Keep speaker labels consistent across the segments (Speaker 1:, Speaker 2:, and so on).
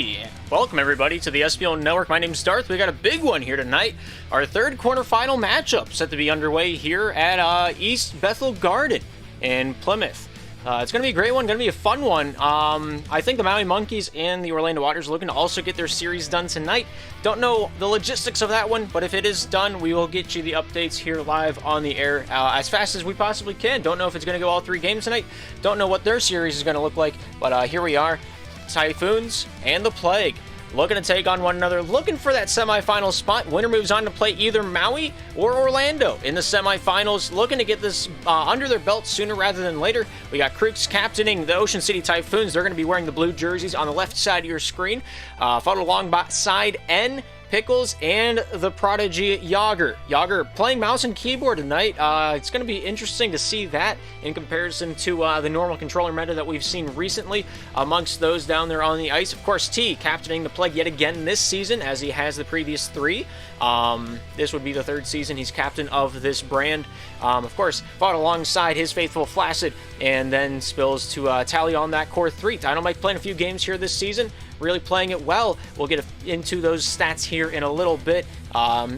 Speaker 1: Hey, welcome everybody to the SPL Network. My name's Darth. We got a big one here tonight. Our third quarterfinal matchup set to be underway here at East Bethel Garden in Plymouth. It's going to be a great one, going to be a fun one. I think the Maui Monkeys and the Orlando Waters are looking to also get their series done tonight. Don't know the logistics of that one, but if it is done, we will get you the updates here live on the air as fast as we possibly can. Don't know if it's going to go all 3 games tonight. Don't know what their series is going to look like, but here we are. Typhoons and the Plague looking to take on one another, looking for that semifinal spot. Winner moves on to play either Maui or Orlando in the semifinals, looking to get this under their belt sooner rather than later. We got Crooks captaining the Ocean City Typhoons. They're going to be wearing the blue jerseys on the left side of your screen. Followed along by side N, Pickles, and the Prodigy Yager. Yager playing mouse and keyboard tonight. It's going to be interesting to see that in comparison to the normal controller meta that we've seen recently amongst those down there on the ice. Of course, T captaining the Plague yet again this season, as he has the previous 3. This would be the 3rd season he's captain of this brand. Of course, fought alongside his faithful Flaccid, and then spills to tally on that core 3. Dynamite playing a few games here this season, really playing it well. We'll get into those stats here in a little bit,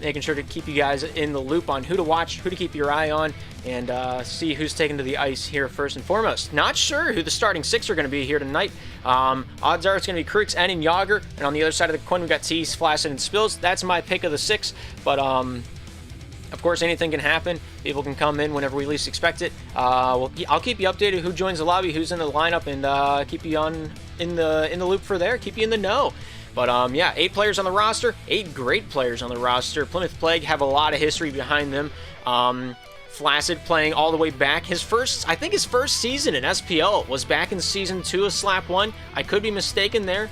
Speaker 1: making sure to keep you guys in the loop on who to watch, who to keep your eye on, and see who's taken to the ice here first and foremost. Not sure who the starting 6 are going to be here tonight. Odds are it's going to be Crooks, N, and Yager, and on the other side of the coin, we've got T's, Flaccid, and Spills. That's my pick of the 6, but of course, anything can happen. People can come in whenever we least expect it. I'll keep you updated who joins the lobby, who's in the lineup, and keep you in the loop for there. Keep you in the know. But yeah, 8 players on the roster, 8 great players on the roster. Plymouth Plague have a lot of history behind them. Flaccid playing all the way back. I think his first season in SPL was back in Season 2 of Slap 1. I could be mistaken there.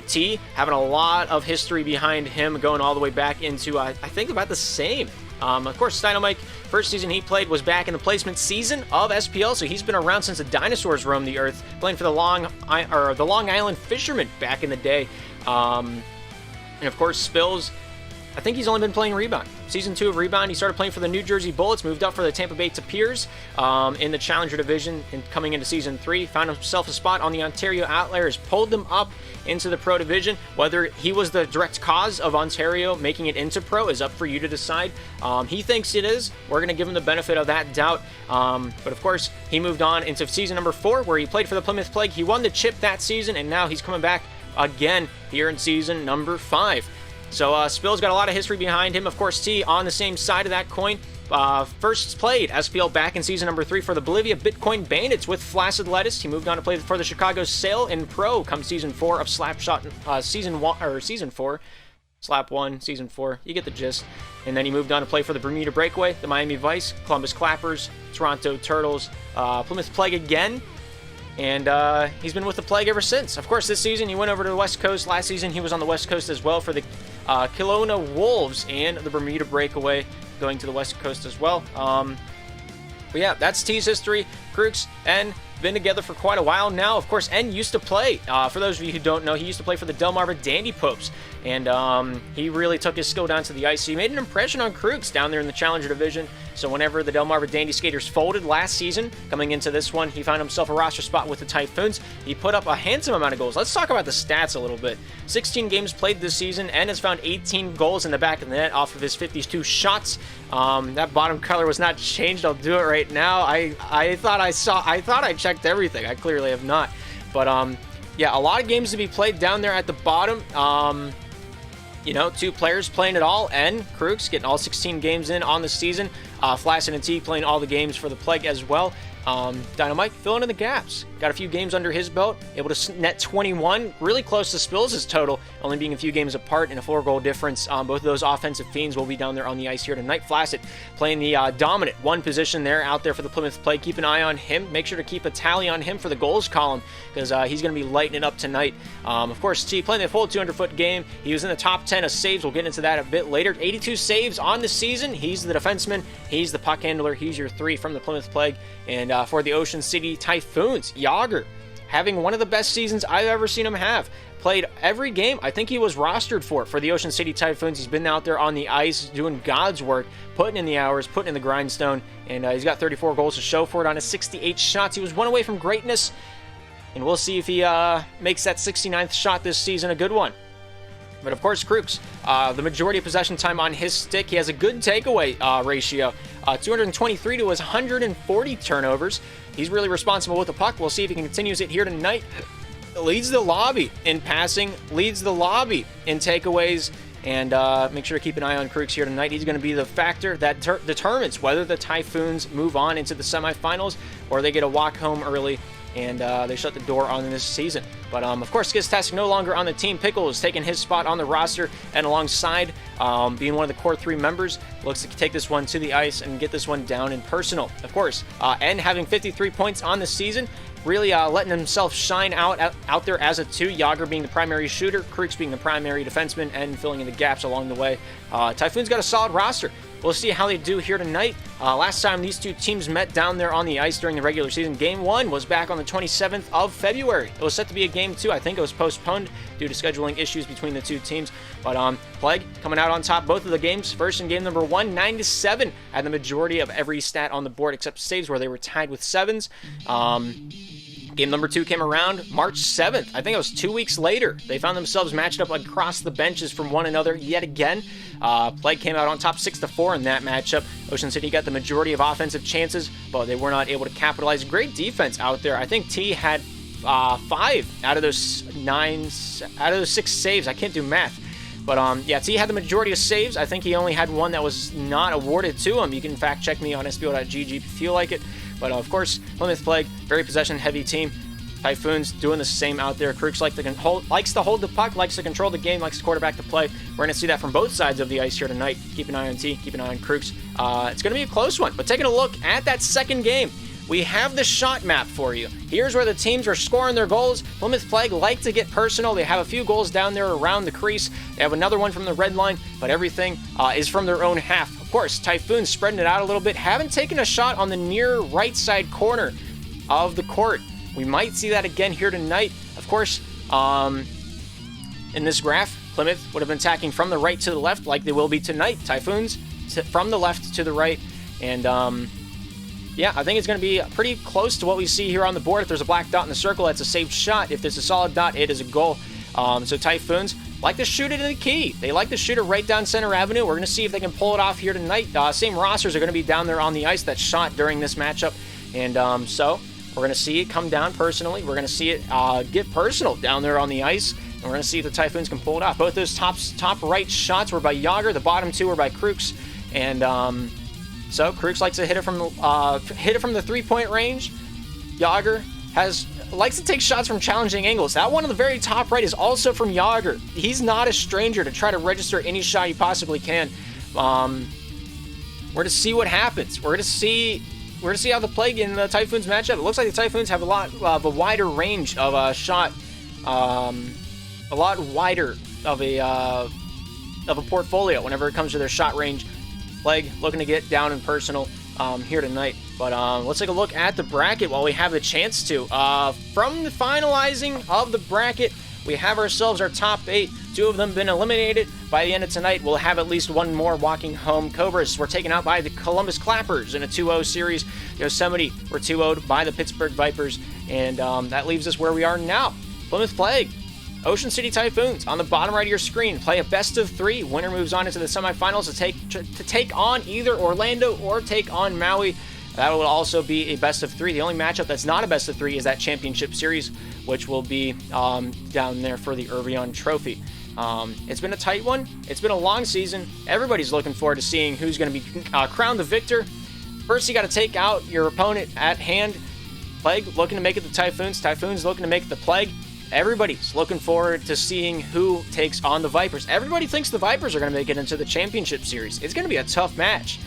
Speaker 1: T having a lot of history behind him, going all the way back into, I think, about the same. Of course, Dynamite, first season he played was back in the placement season of SPL, so he's been around since the dinosaurs roamed the earth, playing for the Long Island Fishermen back in the day. And of course, Spills, I think he's only been playing Rebound. Season 2 of Rebound, he started playing for the New Jersey Bullets, moved up for the Tampa Bay Tapirs in the Challenger Division, and coming into Season 3, found himself a spot on the Ontario Outliers, pulled them up into the Pro Division. Whether he was the direct cause of Ontario making it into Pro is up for you to decide. He thinks it is. We're going to give him the benefit of that doubt. But of course, he moved on into Season number 4, where he played for the Plymouth Plague. He won the chip that season, and now he's coming back again here in Season number 5. So Spill's got a lot of history behind him. Of course, T on the same side of that coin. First played SPL back in Season number 3 for the Bolivia Bitcoin Bandits with Flaccid Lettuce. He moved on to play for the Chicago Sail in Pro come Season 4 of Slapshot, Season 4. Slap 1, Season 4, you get the gist. And then he moved on to play for the Bermuda Breakaway, the Miami Vice, Columbus Clappers, Toronto Turtles, Plymouth Plague again. And he's been with the Plague ever since. Of course, this season he went over to the West Coast. Last season he was on the West Coast as well for the Kelowna Wolves and the Bermuda Breakaway, going to the West Coast as well. But yeah, that's T's history. Crooks and been together for quite a while now. Of course, N used to play. For those of you who don't know, he used to play for the Delmarva Dandy Popes, and he really took his skill down to the ice. He made an impression on Crooks down there in the Challenger Division. So whenever the Delmarva Dandy Skaters folded last season, coming into this one, he found himself a roster spot with the Typhoons. He put up a handsome amount of goals. Let's talk about the stats a little bit. 16 games played this season, and has found 18 goals in the back of the net off of his 52 shots. That bottom color was not changed. I'll do it right now. I thought I checked everything. I clearly have not. But yeah, a lot of games to be played down there at the bottom. You know, 2 players playing it all, and Crooks getting all 16 games in on the season. Flaccid and T playing all the games for the Plague as well. Dynamite filling in the gaps. Got a few games under his belt, able to net 21, really close to Spills' total, only being a few games apart and a 4-goal difference. Both of those offensive fiends will be down there on the ice here tonight. Flaccid playing the dominant 1 position there out there for the Plymouth Plague. Keep an eye on him. Make sure to keep a tally on him for the goals column, because he's going to be lighting it up tonight. Of course, T playing the full 200-foot game. He was in the top 10 of saves. We'll get into that a bit later. 82 saves on the season. He's the defenseman. He's the puck handler. He's your 3 from the Plymouth Plague. And for the Ocean City Typhoons, Yager having one of the best seasons I've ever seen him have. Played every game I think he was rostered for the Ocean City Typhoons. He's been out there on the ice doing God's work, putting in the hours, putting in the grindstone, and he's got 34 goals to show for it on his 68 shots. He was 1 away from greatness. and we'll see if he makes that 69th shot this season a good one. But of course, Krukes, the majority of possession time on his stick. He has a good takeaway ratio, 223 to his 140 turnovers. He's really responsible with the puck. We'll see if he continues it here tonight. Leads the lobby in passing, leads the lobby in takeaways, and make sure to keep an eye on Krukes here tonight. He's going to be the factor that determines whether the Typhoons move on into the semifinals or they get a walk home early and they shut the door on this season. But of course, Skiztastic no longer on the team. Pickle is taking his spot on the roster, and alongside being one of the core 3 members, looks to take this one to the ice and get this one down in personal. Of course, and having 53 points on the season, really letting himself shine out there as a 2. Yager being the primary shooter, Krukes being the primary defenseman, and filling in the gaps along the way. Typhoon's got a solid roster. We'll see how they do here tonight. Last time these 2 teams met down there on the ice during the regular season, Game 1 was back on the 27th of February. It was set to be a Game 2. I think it was postponed due to scheduling issues between the 2 teams. But Plague coming out on top both of the games. First in game number 1, 9-7, had the majority of every stat on the board except saves, where they were tied with 7s. Game number 2 came around March 7th. I think it was 2 weeks later. They found themselves matched up across the benches from one another yet again. Plague came out on top 6-4 in that matchup. Ocean City got the majority of offensive chances, but they were not able to capitalize. Great defense out there. I think T had 5 out of those 6 saves. I can't do math. But yeah, T had the majority of saves. I think he only had one that was not awarded to him. You can fact check me on SPL.gg if you feel like it. But of course, Plymouth Plague, very possession-heavy team. Typhoons doing the same out there. Krukes likes to hold the puck, likes to control the game, likes to quarterback the play. We're going to see that from both sides of the ice here tonight. Keep an eye on T, keep an eye on Krukes. It's going to be a close one. But taking a look at that second game, we have the shot map for you. Here's where the teams are scoring their goals. Plymouth Plague like to get personal. They have a few goals down there around the crease. They have another one from the red line, but everything is from their own half. Of course, Typhoons spreading it out a little bit. Haven't taken a shot on the near right side corner of the court. We might see that again here tonight. Of course, in this graph, Plymouth would have been attacking from the right to the left like they will be tonight. Typhoons from the left to the right. And yeah, I think it's going to be pretty close to what we see here on the board. If there's a black dot in the circle, that's a saved shot. If there's a solid dot, it is a goal. So Typhoons like to shoot it in the key. They like to shoot it right down Center Avenue. We're going to see if they can pull it off here tonight. Same rosters are going to be down there on the ice that shot during this matchup. And so we're going to see it come down personally. We're going to see it get personal down there on the ice. And we're going to see if the Typhoons can pull it off. Both those top right shots were by Yager. The bottom 2 were by Krukes. And so Krukes likes to hit it from the 3-point range. Yager likes to take shots from challenging angles. That one on the very top right is also from Yager. He's not a stranger to try to register any shot he possibly can. We're to see what happens. We're going to see how the Plague and the Typhoons match up. It looks like the Typhoons have a lot of a wider range of a shot, a lot wider of a portfolio whenever it comes to their shot range. Plague looking to get down and personal here tonight. But let's take a look at the bracket while we have the chance to. From the finalizing of the bracket, we have ourselves our top 8. 2 of them been eliminated. By the end of tonight, we'll have at least one more walking home. Cobras were taken out by the Columbus Clappers in a 2-0 series. Yosemite were 2-0'd by the Pittsburgh Vipers. And that leaves us where we are now. Plymouth Plague, Ocean City Typhoons on the bottom right of your screen. Play a best of 3. Winner moves on into the semifinals to take on either Orlando or take on Maui. That will also be a best of 3. The only matchup that's not a best of 3 is that championship series, which will be down there for the Irvion Trophy. It's been a tight one. It's been a long season. Everybody's looking forward to seeing who's going to be crowned the victor. First, you got to take out your opponent at hand. Plague looking to make it the Typhoons. Typhoons looking to make it the Plague. Everybody's looking forward to seeing who takes on the Vipers. Everybody thinks the Vipers are going to make it into the championship series. It's going to be a tough match.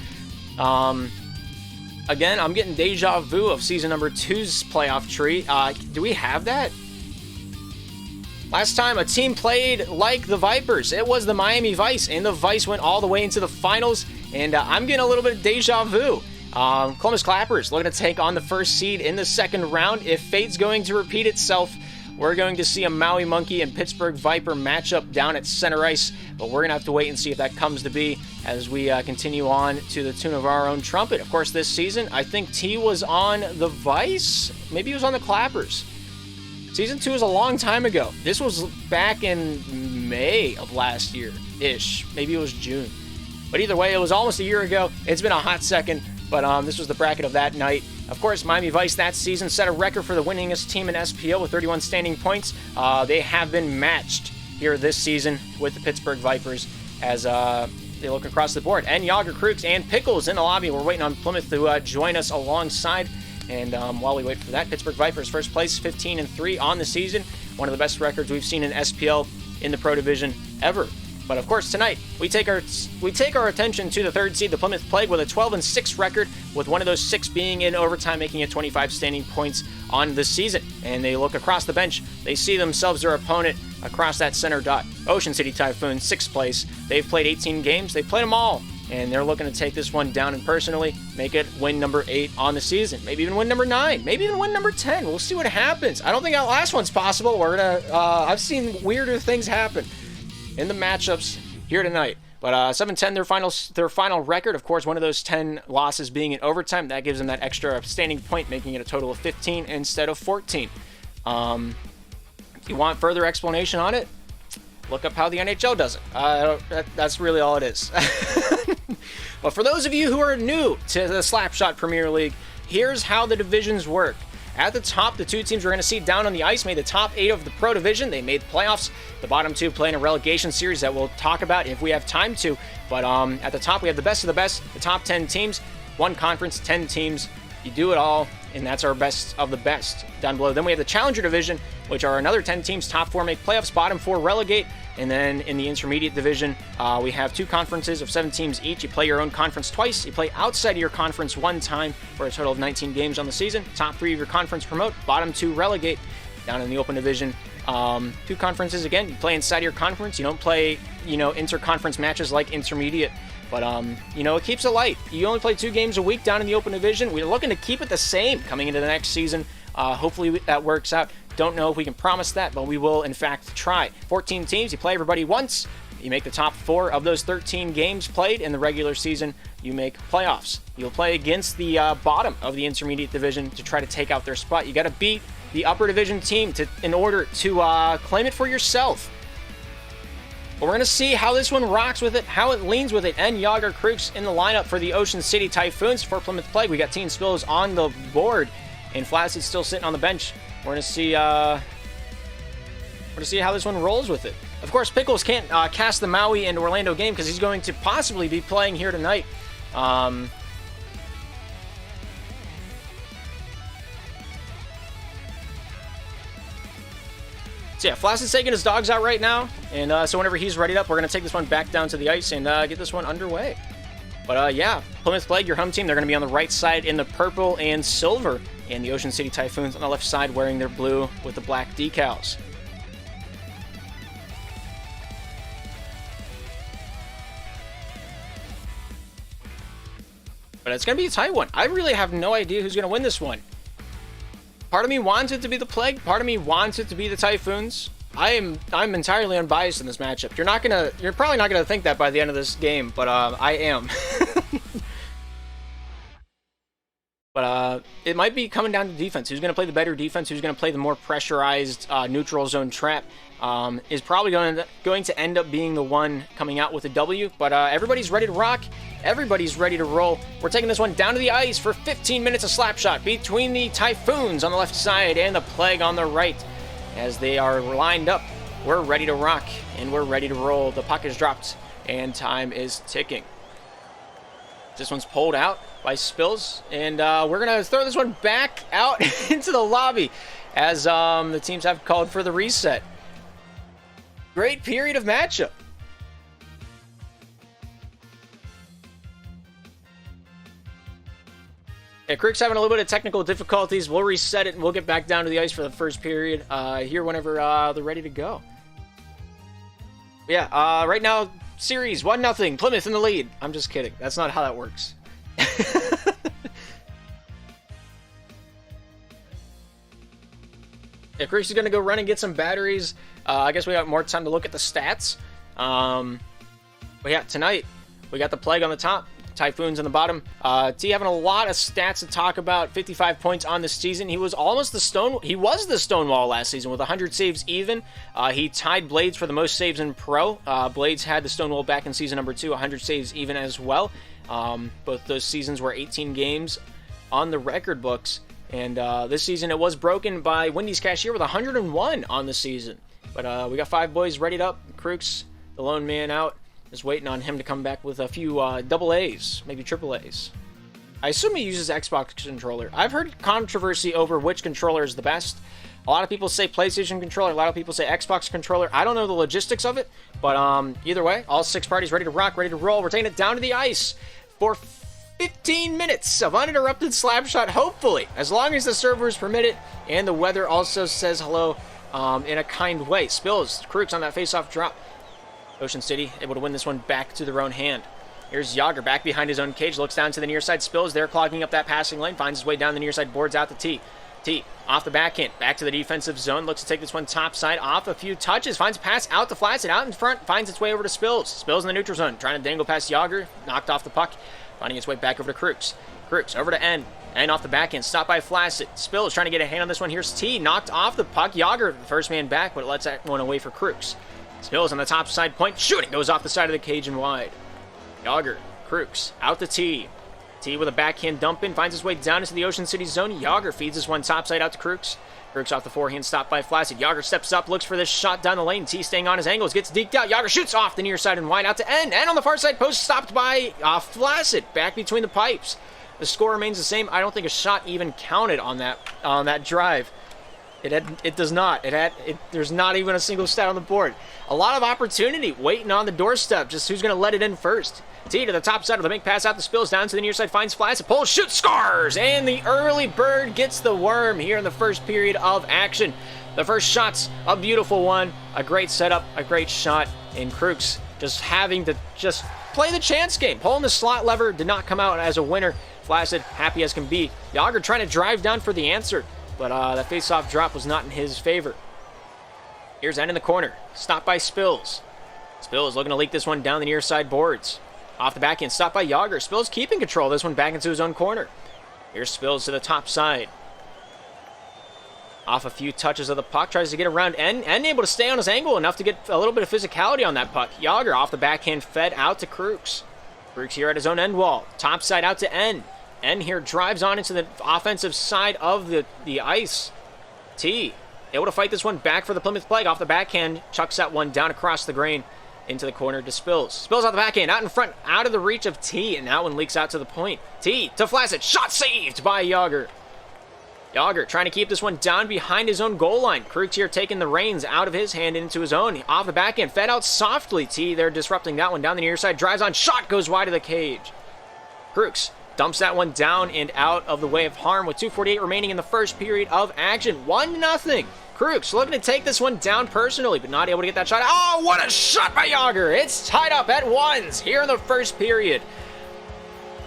Speaker 1: Again, I'm getting deja vu of season number 2's playoff tree. Do we have that? Last time a team played like the Vipers, it was the Miami Vice, and the Vice went all the way into the finals, and I'm getting a little bit of deja vu. Columbus Clappers looking to take on the first seed in the second round. If fate's going to repeat itself, we're going to see a Maui Monkey and Pittsburgh Viper matchup down at center ice, but we're going to have to wait and see if that comes to be as we continue on to the tune of our own trumpet. Of course, this season, I think T was on the Vice. Maybe he was on the Clappers. Season 2 is a long time ago. This was back in May of last year-ish. Maybe it was June. But either way, it was almost a year ago. It's been a hot second, but this was the bracket of that night. Of course, Miami Vice that season set a record for the winningest team in SPL with 31 standing points. They have been matched here this season with the Pittsburgh Vipers as they look across the board. And Yager Crooks and Pickles in the lobby. We're waiting on Plymouth to join us alongside. And while we wait for that, Pittsburgh Vipers first place, 15-3 on the season. One of the best records we've seen in SPL in the Pro Division ever. But of course, tonight we take our attention to the third seed, the Plymouth Plague, with a 12-6 record, with one of those 6 being in overtime, making it 25 standing points on the season. And they look across the bench. They see themselves their opponent across that center dot. Ocean City Typhoons, 6th place. They've played 18 games. They've played them all. And they're looking to take this one down and personally make it win number 8 on the season. Maybe even win number 9. Maybe even win number 10. We'll see what happens. I don't think that last one's possible. I've seen weirder things happen in the matchups here tonight. But 7-10, their final record. Of course, one of those 10 losses being in overtime. That gives them that extra standing point, making it a total of 15 instead of 14. If you want further explanation on it, look up how the NHL does it. That's really all it is. But for those of you who are new to the Slapshot Premier League, here's how the divisions work. At the top, the 2 teams we're going to see down on the ice made the top 8 of the Pro Division. They made the playoffs. The bottom 2 play in a relegation series that we'll talk about if we have time to. But at the top, we have the best of the best, the top 10 teams, 1 conference, 10 teams. You do it all, and that's our best of the best down below. Then we have the Challenger Division, which are another 10 teams. Top 4 make playoffs, bottom 4 relegate. And then in the Intermediate Division, we have 2 conferences of 7 teams each. You play your own conference twice. You play outside of your conference 1 time for a total of 19 games on the season. Top 3 of your conference promote. Bottom 2 relegate. Down in the Open Division, 2 conferences again. You play inside of your conference. You don't play, inter-conference matches like Intermediate. But, it keeps it light. You only play 2 games a week down in the Open Division. We're looking to keep it the same coming into the next season. Hopefully that works out. Don't know if we can promise that, but we will, in fact, try. 14 teams. You play everybody once. You make the top 4 of those 13 games played in the regular season. You make playoffs. You'll play against the bottom of the Intermediate Division to try to take out their spot. You got to beat the Upper Division team in order to claim it for yourself. But we're going to see how this one rocks with it, how it leans with it. And Yager Crooks in the lineup for the Ocean City Typhoons. For Plymouth Plague, we got Teen Spills on the board, and Flaccid still sitting on the bench. We're going to see how this one rolls with it. Of course, Pickles can't cast the Maui and Orlando game because he's going to possibly be playing here tonight. So yeah, Flascid's taking his dogs out right now, and so whenever he's readied up, we're going to take this one back down to the ice and get this one underway. But yeah, Plymouth Plague, your home team, they're going to be on the right side in the purple and silver, and the Ocean City Typhoons on the left side wearing their blue with the black decals. But it's going to be a tight one. I really have no idea who's going to win this one. Part of me wants it to be the Plague. Part of me wants it to be the Typhoons. I'm entirely unbiased in this matchup. You're probably not gonna think that by the end of this game, but I am. But it might be coming down to defense. Who's going to play the better defense? Who's going to play the more pressurized neutral zone trap? Is probably going to end up being the one coming out with a W. But everybody's ready to rock. Everybody's ready to roll. We're taking this one down to the ice for 15 minutes of slapshot between the Typhoons on the left side and the Plague on the right. As they are lined up, we're ready to rock and we're ready to roll. The puck is dropped and time is ticking. This one's pulled out by Spills, and we're going to throw this one back out into the lobby as the teams have called for the reset. Great period of matchup. Yeah, Crick's having a little bit of technical difficulties. We'll reset it, and we'll get back down to the ice for the first period here whenever they're ready to go. Yeah, right now, series 1-0, Plymouth in the lead. I'm just kidding. That's not how that works. Yeah, Crick's is going to go run and get some batteries. I guess we got more time to look at the stats. But yeah, tonight, we got the Plague on the top. Typhoons on the bottom. T having a lot of stats to talk about. 55 points on the season. He was the Stonewall last season with 100 saves even. He tied Blades for the most saves in Pro. Blades had the Stonewall back in season number 2, 100 saves even as well. Both those seasons were 18 games on the record books. And this season it was broken by Wendy's Cashier with 101 on the season. But we got 5 boys readied up. Crooks, the lone man, out. Just waiting on him to come back with a few double A's, maybe triple A's. I assume he uses Xbox controller. I've heard controversy over which controller is the best. A lot of people say PlayStation controller, a lot of people say Xbox controller. I don't know the logistics of it, but either way, all 6 parties ready to rock, ready to roll. We're taking it down to the ice for 15 minutes of uninterrupted slap shot, hopefully, as long as the servers permit it and the weather also says hello in a kind way. Spills, Crooks on that face-off drop. Ocean City able to win this one back to their own hand. Here's Yager back behind his own cage, looks down to the near side. Spills there, clogging up that passing lane, finds his way down the near side, boards out the T. T off the backhand, back to the defensive zone, looks to take this one top side, off a few touches, finds a pass out to Flaccid, out in front, finds its way over to Spills. Spills in the neutral zone, trying to dangle past Yager, knocked off the puck, finding its way back over to Crooks. Crooks over to N. And off the backhand, stopped by Flaccid. Spills trying to get a hand on this one. Here's T, knocked off the puck. Yager, the first man back, but it lets that one away for Crooks. Spills on the top side point, shooting, goes off the side of the cage and wide. Yager, Crooks, out to T. T with a backhand dump in, finds his way down into the Ocean City zone. Yager feeds this one top side out to Crooks. Crooks off the forehand, stopped by Flaccid. Yager steps up, looks for this shot down the lane. T staying on his angles, gets deked out. Yager shoots off the near side and wide out to N. And on the far side post, stopped by Flaccid, back between the pipes. The score remains the same. I don't think a shot even counted on that drive. It does not. There's not even a single stat on the board. A lot of opportunity waiting on the doorstep. Just who's going to let it in first. T to the top side with a make pass out the Spills, down to the near side, finds Flaccid, pulls, shoots, scores! And the early bird gets the worm here in the first period of action. The first shot's a beautiful one. A great setup, a great shot. And Crooks just having to just play the chance game. Pulling the slot lever, did not come out as a winner. Flaccid, happy as can be. Yager trying to drive down for the answer. But that face-off drop was not in his favor. Here's N in the corner. Stopped by Spills. Spills looking to leak this one down the near side boards. Off the back end, stopped by Yager. Spills keeping control. This one back into his own corner. Here's Spills to the top side. Off a few touches of the puck. Tries to get around N. N able to stay on his angle enough to get a little bit of physicality on that puck. Yager off the backhand, fed out to Crooks. Crooks here at his own end wall. Top side out to N. N here drives on into the offensive side of the ice. T able to fight this one back for the Plymouth Plague. Off the backhand, chucks that one down across the grain into the corner to Spills. Spills off the backhand, out in front, out of the reach of T, and that one leaks out to the point. T to Flaccid, shot saved by Yager. Yager trying to keep this one down behind his own goal line. Crooks here taking the reins out of his hand into his own. Off the backhand, fed out softly. T there disrupting that one down the near side. Drives on, shot goes wide of the cage. Crooks dumps that one down and out of the way of harm with 2:48 remaining in the first period of action. 1-0. Crooks looking to take this one down personally, but not able to get that shot. Oh, what a shot by Yager! It's tied up at 1s here in the first period.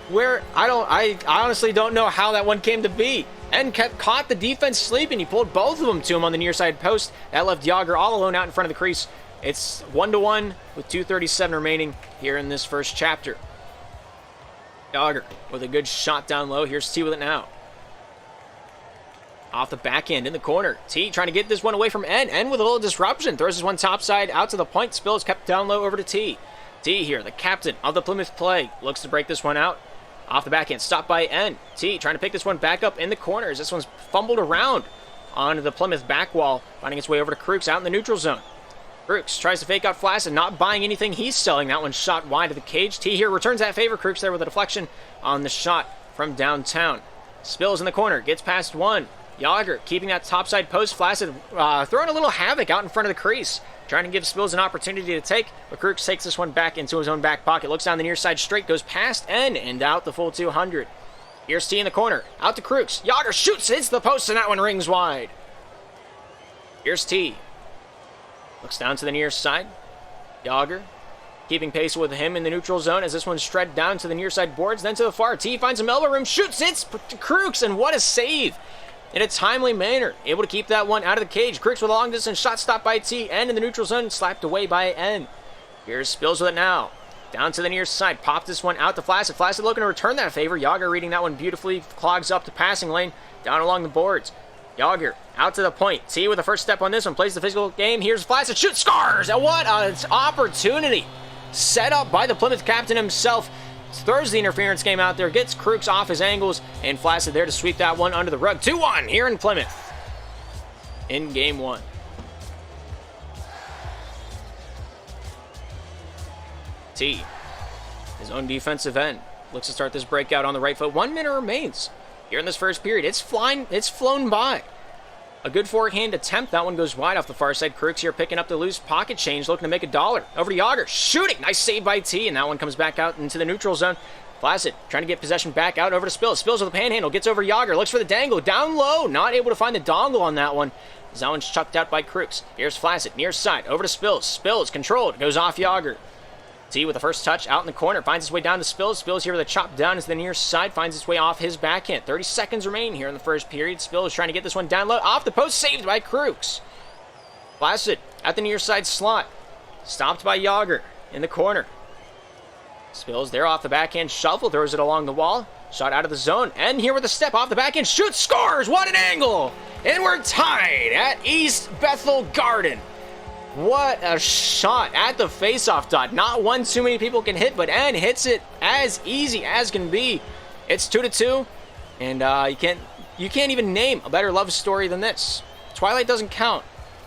Speaker 1: Where I honestly don't know how that one came to be. And caught the defense sleeping. He pulled both of them to him on the near side post. That left Yager all alone out in front of the crease. It's 1-1 with 2:37 remaining here in this first chapter. Yager with a good shot down low. Here's T with it now. Off the backhand in the corner. T trying to get this one away from N. N with a little disruption. Throws this one topside out to the point. Spills kept down low over to T. T here, the captain of the Plymouth Plague. Looks to break this one out. Off the backhand, stopped by N. T trying to pick this one back up in the corners. This one's fumbled around onto the Plymouth back wall, finding its way over to Crooks out in the neutral zone. Crooks tries to fake out Flaccid, not buying anything he's selling. That one shot wide of the cage. T here returns that favor. Crooks there with a deflection on the shot from downtown. Spills in the corner, gets past one. Yager keeping that topside post. Flaccid throwing a little havoc out in front of the crease. Trying to give Spills an opportunity to take, but Crooks takes this one back into his own back pocket. Looks down the near side straight, goes past N and out the full 200. Here's T in the corner, out to Crooks. Yager shoots, hits the post, and that one rings wide. Here's T. Looks down to the near side. Yager keeping pace with him in the neutral zone as this one's shred down to the near side boards, then to the far. T finds some elbow room, shoots, hits Crooks, and what a save in a timely manner. Able to keep that one out of the cage. Crooks with a long distance shot stopped by T, and in the neutral zone, slapped away by N. Here's Spills with it now. Down to the near side. Pop this one out to Flaccid. Flaccid looking to return that favor. Yager reading that one beautifully. Clogs up the passing lane. Down along the boards. Yager out to the point. T with the first step on this one. Plays the physical game. Here's Flaccid. Shoot, scars! And what an opportunity. Set up by the Plymouth captain himself. Throws the interference game out there. Gets Crooks off his angles. And Flaccid there to sweep that one under the rug. 2-1 here in Plymouth. In game one. T, his own defensive end, looks to start this breakout on the right foot. 1 minute remains here in this first period. It's flown by. A good forehand attempt. That one goes wide off the far side. Crooks here picking up the loose pocket change, looking to make $1. Over to Yager, shooting. Nice save by T, and that one comes back out into the neutral zone. Flaccid trying to get possession back out over to Spills. Spills with the panhandle, gets over Yager, looks for the dangle. Down low, not able to find the dongle on that one. That one's chucked out by Crooks. Here's Flaccid, near side, over to Spills. Spills controlled, goes off Yager. T with the first touch out in the corner, finds his way down to Spills. Spills here with a chop down to the near side, finds his way off his backhand. 30 seconds remain here in the first period. Spills trying to get this one down low, off the post, saved by Crooks. Flaccid at the near side slot, stopped by Yager in the corner. Spills there off the backhand shuffle, throws it along the wall, shot out of the zone, and here with a step off the backhand, shoots, scores! What an angle! And we're tied at East Bethel Garden. What a shot at the face-off dot. Not one too many people can hit, but N hits it as easy as can be. It's 2-2, and you can't even name a better love story than this. Twilight doesn't count,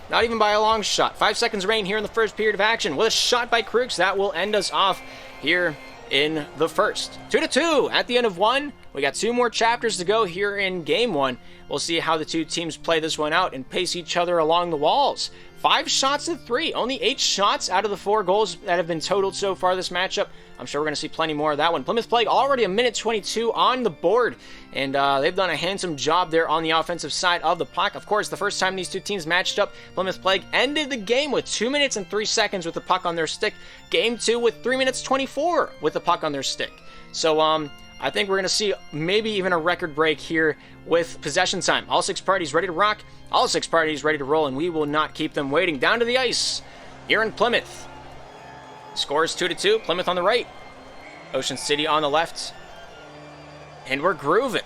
Speaker 1: not even by a long shot. 5 seconds remain here in the first period of action. With a shot by Crooks, that will end us off here in the first. 2-2 at the end of one. We got 2 more chapters to go here in game one. We'll see how the two teams play this one out and pace each other along the walls. 5 shots to 3. Only 8 shots out of the 4 goals that have been totaled so far this matchup. I'm sure we're going to see plenty more of that one. Plymouth Plague already a minute 22 on the board, and they've done a handsome job there on the offensive side of the puck. Of course, the first time these two teams matched up, Plymouth Plague ended the game with 2 minutes and 3 seconds with the puck on their stick. Game 2 with 3 minutes 24 with the puck on their stick. So, I think we're going to see maybe even a record break here with possession time. All 6 parties ready to rock, all 6 parties ready to roll, and we will not keep them waiting. Down to the ice here in Plymouth. Scores 2-2, Plymouth on the right, Ocean City on the left, and we're grooving.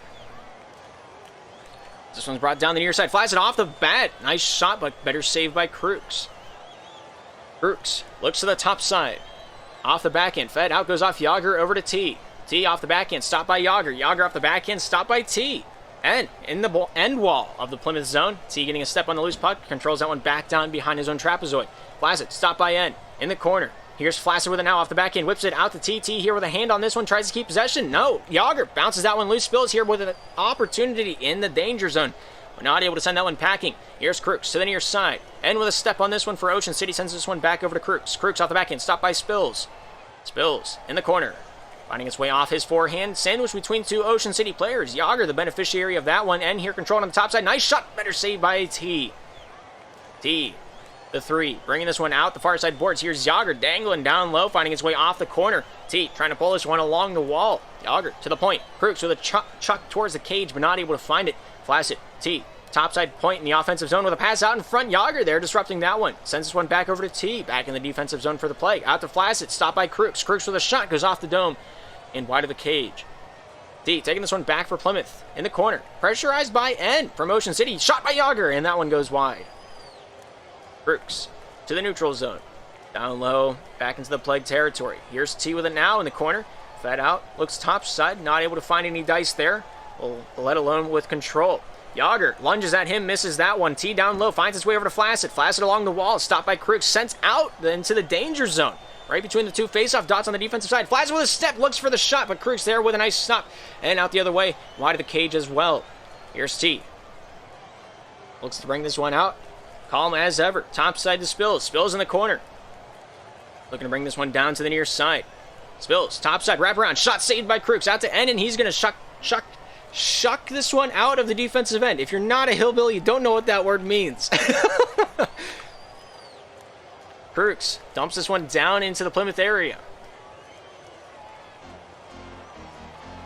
Speaker 1: This one's brought down the near side, flies it off the bat. Nice shot, but better save by Crooks. Crooks looks to the top side, off the backhand, fed out, goes off Yager over to T. T off the backhand, stopped by Yager. Yager off the backhand, stopped by T. And in the end wall of the Plymouth zone, T getting a step on the loose puck, controls that one back down behind his own trapezoid. Flaccid, stopped by N, in the corner. Here's Flaccid with it now off the backhand, whips it out to T. T here with a hand on this one, tries to keep possession. No, Yager bounces that one loose, Spills here with an opportunity in the danger zone. We're not able to send that one packing. Here's Crooks to the near side. N with a step on this one for Ocean City, sends this one back over to Crooks. Crooks off the backhand, stopped by Spills. Spills in the corner, finding its way off his forehand, sandwiched between 2 Ocean City players. Yager, the beneficiary of that one, and here controlled on the top side. Nice shot, better save by T. T, the 3, bringing this one out the far side boards. Here's Yager dangling down low, finding its way off the corner. T trying to pull this one along the wall. Yager to the point. Crooks with a chuck towards the cage, but not able to find it. Flaccid, T, topside point in the offensive zone with a pass out in front. Yager there disrupting that one. Sends this one back over to T, back in the defensive zone for the Plague. Out to Flaccid, stopped by Crooks. Crooks with a shot, goes off the dome and wide of the cage. D taking this one back for Plymouth in the corner. Pressurized by N from Ocean City. Shot by Yager, and that one goes wide. Crooks to the neutral zone. Down low, back into the Plague territory. Here's T with it now in the corner. Fed out, looks topside, not able to find any dice there, let alone with control. Yager lunges at him, misses that one. T down low, finds his way over to Flaccid. Flaccid along the wall, stopped by Crooks, sent out into the danger zone. Right between the 2 face-off dots on the defensive side. Flaccid with a step, looks for the shot, but Crooks there with a nice stop. And out the other way, wide of the cage as well. Here's T. Looks to bring this one out. Calm as ever. Top side to Spills. Spills in the corner. Looking to bring this one down to the near side. Spills, top side, wrap around. Shot saved by Crooks. Out to N, and he's going to shuck this one out of the defensive end. If you're not a hillbilly, you don't know what that word means. Crooks dumps this one down into the Plymouth area.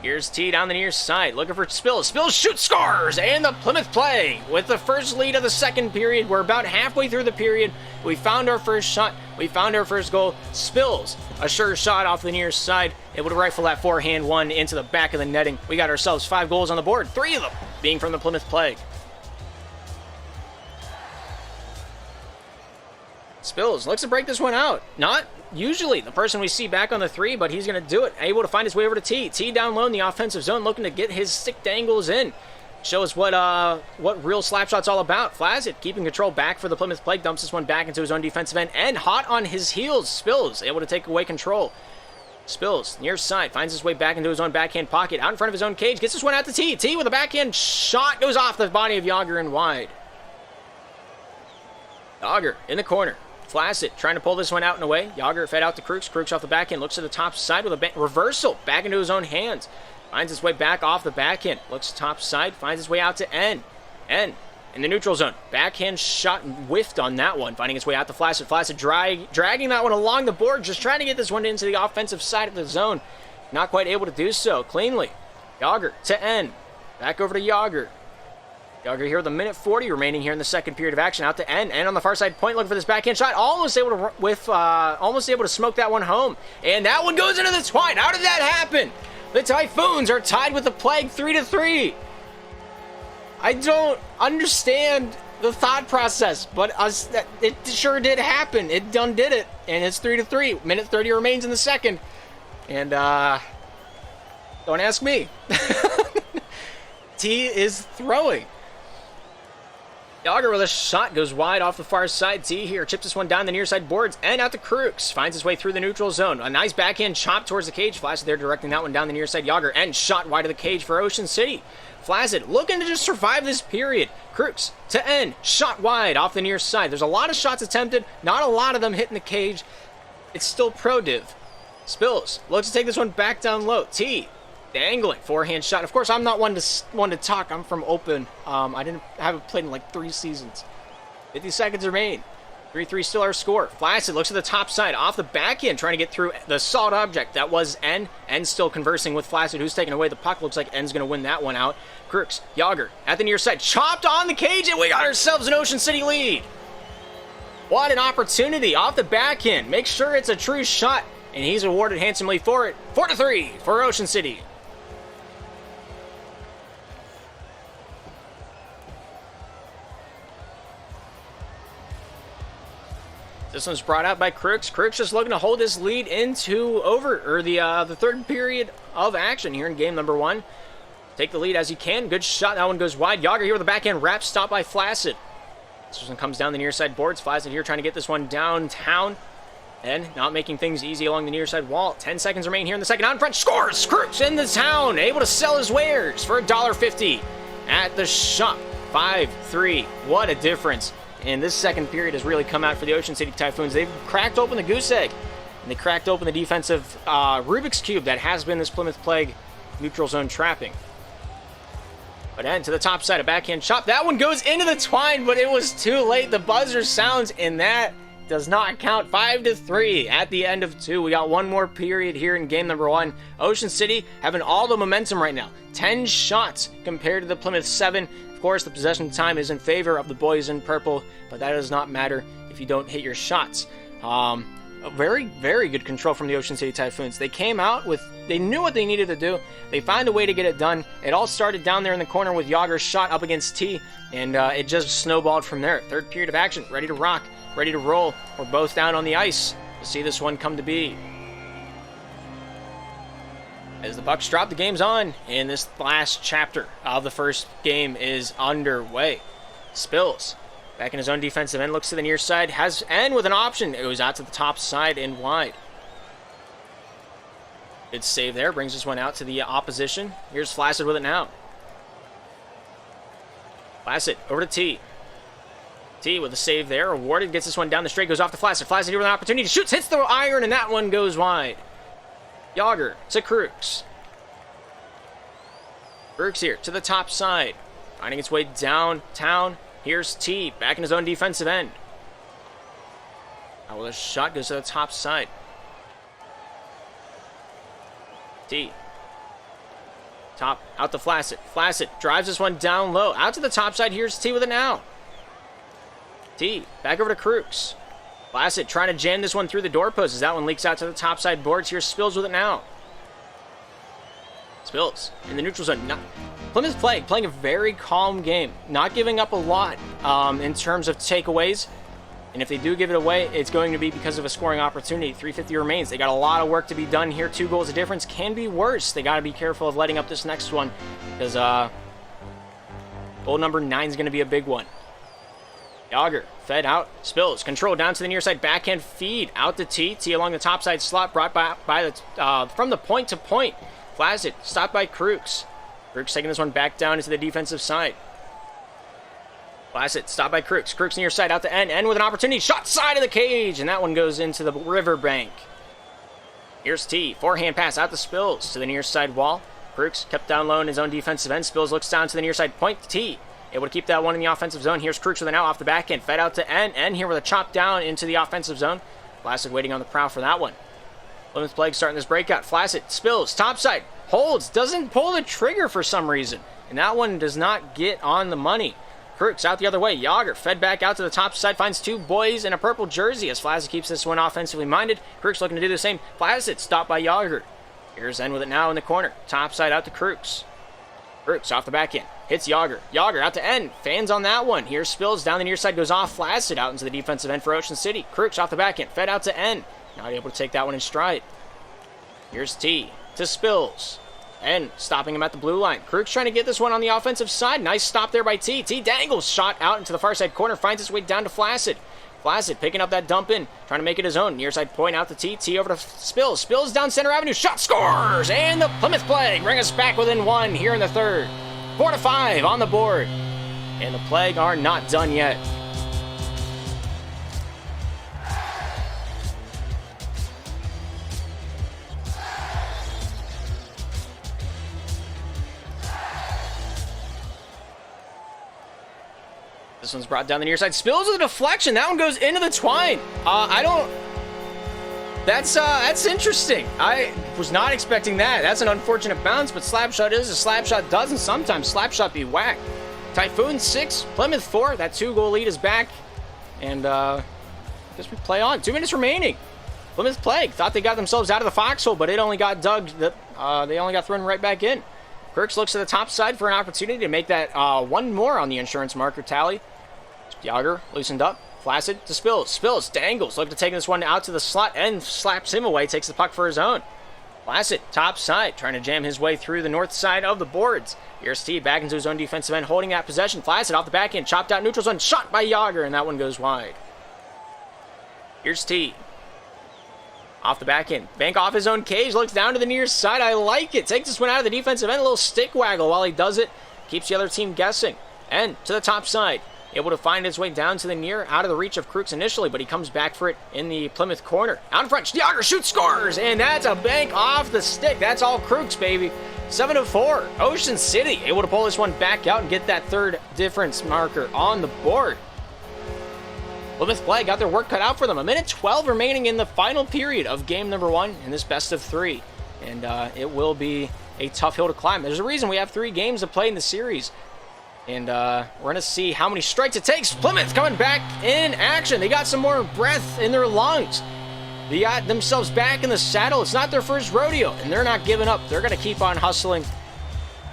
Speaker 1: Here's T down the near side, looking for Spills. Spills shoots, scores, and the Plymouth play with the first lead of the second period. We're about halfway through the period. We found our first shot. We found our first goal. Spills, a sure shot off the near side, able to rifle that forehand one into the back of the netting. We got ourselves 5 goals on the board, 3 of them being from the Plymouth Plague. Spills looks to break this one out. Not usually the person we see back on the 3, but he's going to do it. Able to find his way over to T. T down low in the offensive zone, looking to get his stick dangles in. Shows what real slapshot's all about. Flaccid keeping control back for the Plymouth Plague. Dumps this one back into his own defensive end. And hot on his heels, Spills able to take away control. Spills near side, finds his way back into his own backhand pocket. Out in front of his own cage, gets this one out to T. T with a backhand shot, goes off the body of Yager and wide. Yager in the corner. Flaccid trying to pull this one out and away. Yager fed out to Crooks. Crooks off the backhand. Looks to the top side with a reversal. Back into his own hands. Finds his way back off the backhand. Looks top side. Finds his way out to N. N in the neutral zone. Backhand shot and whiffed on that one. Finding his way out to Flaccid. Flaccid dragging that one along the board. Just trying to get this one into the offensive side of the zone. Not quite able to do so cleanly. Yager to N. Back over to Yager. Yager here with a minute 40 remaining here in the second period of action. Out to N. N on the far side point, looking for this backhand shot. Almost able to smoke that one home. And that one goes into the twine. How did that happen? The Typhoons are tied with the Plague 3-3. I don't understand the thought process, but it sure did happen. It done did it, and it's 3-3. Minute 30 remains in the second. And don't ask me. T is throwing. Yager with a shot goes wide off the far side. T here chips this one down the near side boards and out to Crooks. Finds his way through the neutral zone. A nice backhand chop towards the cage. Flaccid there directing that one down the near side. Yager and shot wide of the cage for Ocean City. Flaccid looking to just survive this period. Crooks to N. Shot wide off the near side. There's a lot of shots attempted. Not a lot of them hitting the cage. It's still pro div. Spills looks to take this one back down low. T dangling forehand shot. Of course, I'm not one to talk. I'm from Open. I haven't played in like 3 seasons. 50 seconds remain. 3-3 still our score. Flaccid looks to the top side off the backhand, trying to get through the solid object. That was N. N still conversing with Flaccid, who's taking away the puck. Looks like N's going to win that one out. Crooks, Yager at the near side, chopped on the cage, and we got ourselves an Ocean City lead. What an opportunity off the backhand. Make sure it's a true shot, and he's awarded handsomely for it. 4-3 for Ocean City. This one's brought out by Crooks. Crooks just looking to hold this lead into the third period of action here in game number 1. Take the lead as you can. Good shot. That one goes wide. Yager here with a backhand wrap stop by Flaccid. This one comes down the near side boards. Flaccid here trying to get this one downtown and not making things easy along the near side wall. 10 seconds remain here in the second. Out in front, scores! Crooks in the town, able to sell his wares for $1.50 at the shop. 5-3. What a difference. And this second period has really come out for the Ocean City Typhoons. They've cracked open the goose egg, and they cracked open the defensive Rubik's Cube that has been this Plymouth Plague neutral zone trapping. But N to the top side, a backhand chop. That one goes into the twine, but it was too late. The buzzer sounds, and that does not count. 5-3 at the end of 2. We got one more period here in game number 1. Ocean City having all the momentum right now. 10 shots compared to the Plymouth 7. Of course, the possession time is in favor of the boys in purple, but that does not matter if you don't hit your shots. A very, very good control from the Ocean City Typhoons. They came out they knew what they needed to do. They found a way to get it done. It all started down there in the corner with Yager's shot up against T, and it just snowballed from there. Third period of action, ready to rock, ready to roll. We're both down on the ice to see this one come to be. As the pucks drop, the game's on, and this last chapter of the first game is underway. Spills back in his own defensive end, looks to the near side, has N with an option. It goes out to the top side and wide. Good save there, brings this one out to the opposition. Here's Flaccid with it now. Flaccid over to T. T with a save there, awarded, gets this one down the straight, goes off to Flaccid. Flaccid here with an opportunity, shoots, hits the iron, and that one goes wide. Yager to Crooks. Crooks here to the top side, finding its way downtown. Here's T back in his own defensive end. Well, the shot goes to the top side. T Top, out to Flaccid. Flaccid drives this one down low. Out to the top side, here's T with it now. T, back over to Crooks. Flaccid trying to jam this one through the doorpost as that one leaks out to the top side boards. Here's Spills with it now. Spills in the neutral zone. Plymouth playing a very calm game. Not giving up a lot in terms of takeaways. And if they do give it away, it's going to be because of a scoring opportunity. 3:50 remains. They got a lot of work to be done here. 2 goals of difference can be worse. They got to be careful of letting up this next one because goal number 9 is going to be a big one. Yager fed out. Spills control down to the near side. Backhand feed out to T. T along the top side slot brought by the from the point to point. Flaccid stopped by Crooks. Crooks taking this one back down into the defensive side. Flaccid stopped by Crooks. Crooks near side out to N. N with an opportunity. Shot side of the cage. And that one goes into the riverbank. Here's T. Forehand pass out to Spills to the near side wall. Crooks kept down low in his own defensive end. Spills looks down to the near side point to T. Able to keep that one in the offensive zone. Here's Crooks with an out off the back end. Fed out to N. N here with a chop down into the offensive zone. Flaccid waiting on the prow for that one. Plymouth Plague starting this breakout. Flaccid Spills topside. Holds. Doesn't pull the trigger for some reason. And that one does not get on the money. Crooks out the other way. Yager fed back out to the top side. Finds 2 boys in a purple jersey as Flaccid keeps this one offensively minded. Crooks looking to do the same. Flaccid stopped by Yager. Here's N with it now in the corner. Top side out to Crooks. Crooks off the back end. Hits Yager. Yager out to N. Fans on that one. Here's Spills down the near side. Goes off. Flaccid out into the defensive end for Ocean City. Crooks off the back end. Fed out to N. Not able to take that one in stride. Here's T to Spills. N stopping him at the blue line. Crooks trying to get this one on the offensive side. Nice stop there by T. T dangles. Shot out into the far side corner. Finds its way down to Flaccid. Flaccid picking up that dump in. Trying to make it his own. Near side point out to T. T over to Spills. Spills down center avenue. Shot scores! And the Plymouth Plague bring us back within 1 here in the third. 4-5 on the board. And the Plague are not done yet. This one's brought down the near side. Spills with a deflection. That one goes into the twine. That's interesting. I was not expecting that. That's an unfortunate bounce, but slap shot is a slap shot does, and sometimes slap shot be whacked. Typhoons 6, Plymouth 4. That 2-goal lead is back. And I guess we play on. 2 minutes remaining. Plymouth Plague thought they got themselves out of the foxhole, but it only got dug. They only got thrown right back in. Crooks looks to the top side for an opportunity to make that 1 more on the insurance marker tally. Yager loosened up. Flaccid to Spills. Spills dangles. Look to take this one out to the slot and slaps him away. Takes the puck for his own. Flaccid top side. Trying to jam his way through the north side of the boards. Here's T back into his own defensive end. Holding that possession. Flaccid off the back end. Chopped out neutral zone. Shot by Yager. And that one goes wide. Here's T. Off the back end. Bank off his own cage. Looks down to the near side. I like it. Takes this one out of the defensive end. A little stick waggle while he does it. Keeps the other team guessing. And to the top side. Able to find his way down to the near, out of the reach of Crooks initially, but he comes back for it in the Plymouth corner. Out in front, Yager shoots, scores, and that's a bank off the stick. That's all Crooks, baby. 7-4, Ocean City able to pull this one back out and get that 3rd difference marker on the board. Plymouth Plague got their work cut out for them. 1:12 remaining in the final period of game number 1 in this best of 3, and it will be a tough hill to climb. There's a reason we have 3 games to play in the series. And we're going to see how many strikes it takes. Plymouth coming back in action. They got some more breath in their lungs. They got themselves back in the saddle. It's not their first rodeo, and they're not giving up. They're going to keep on hustling,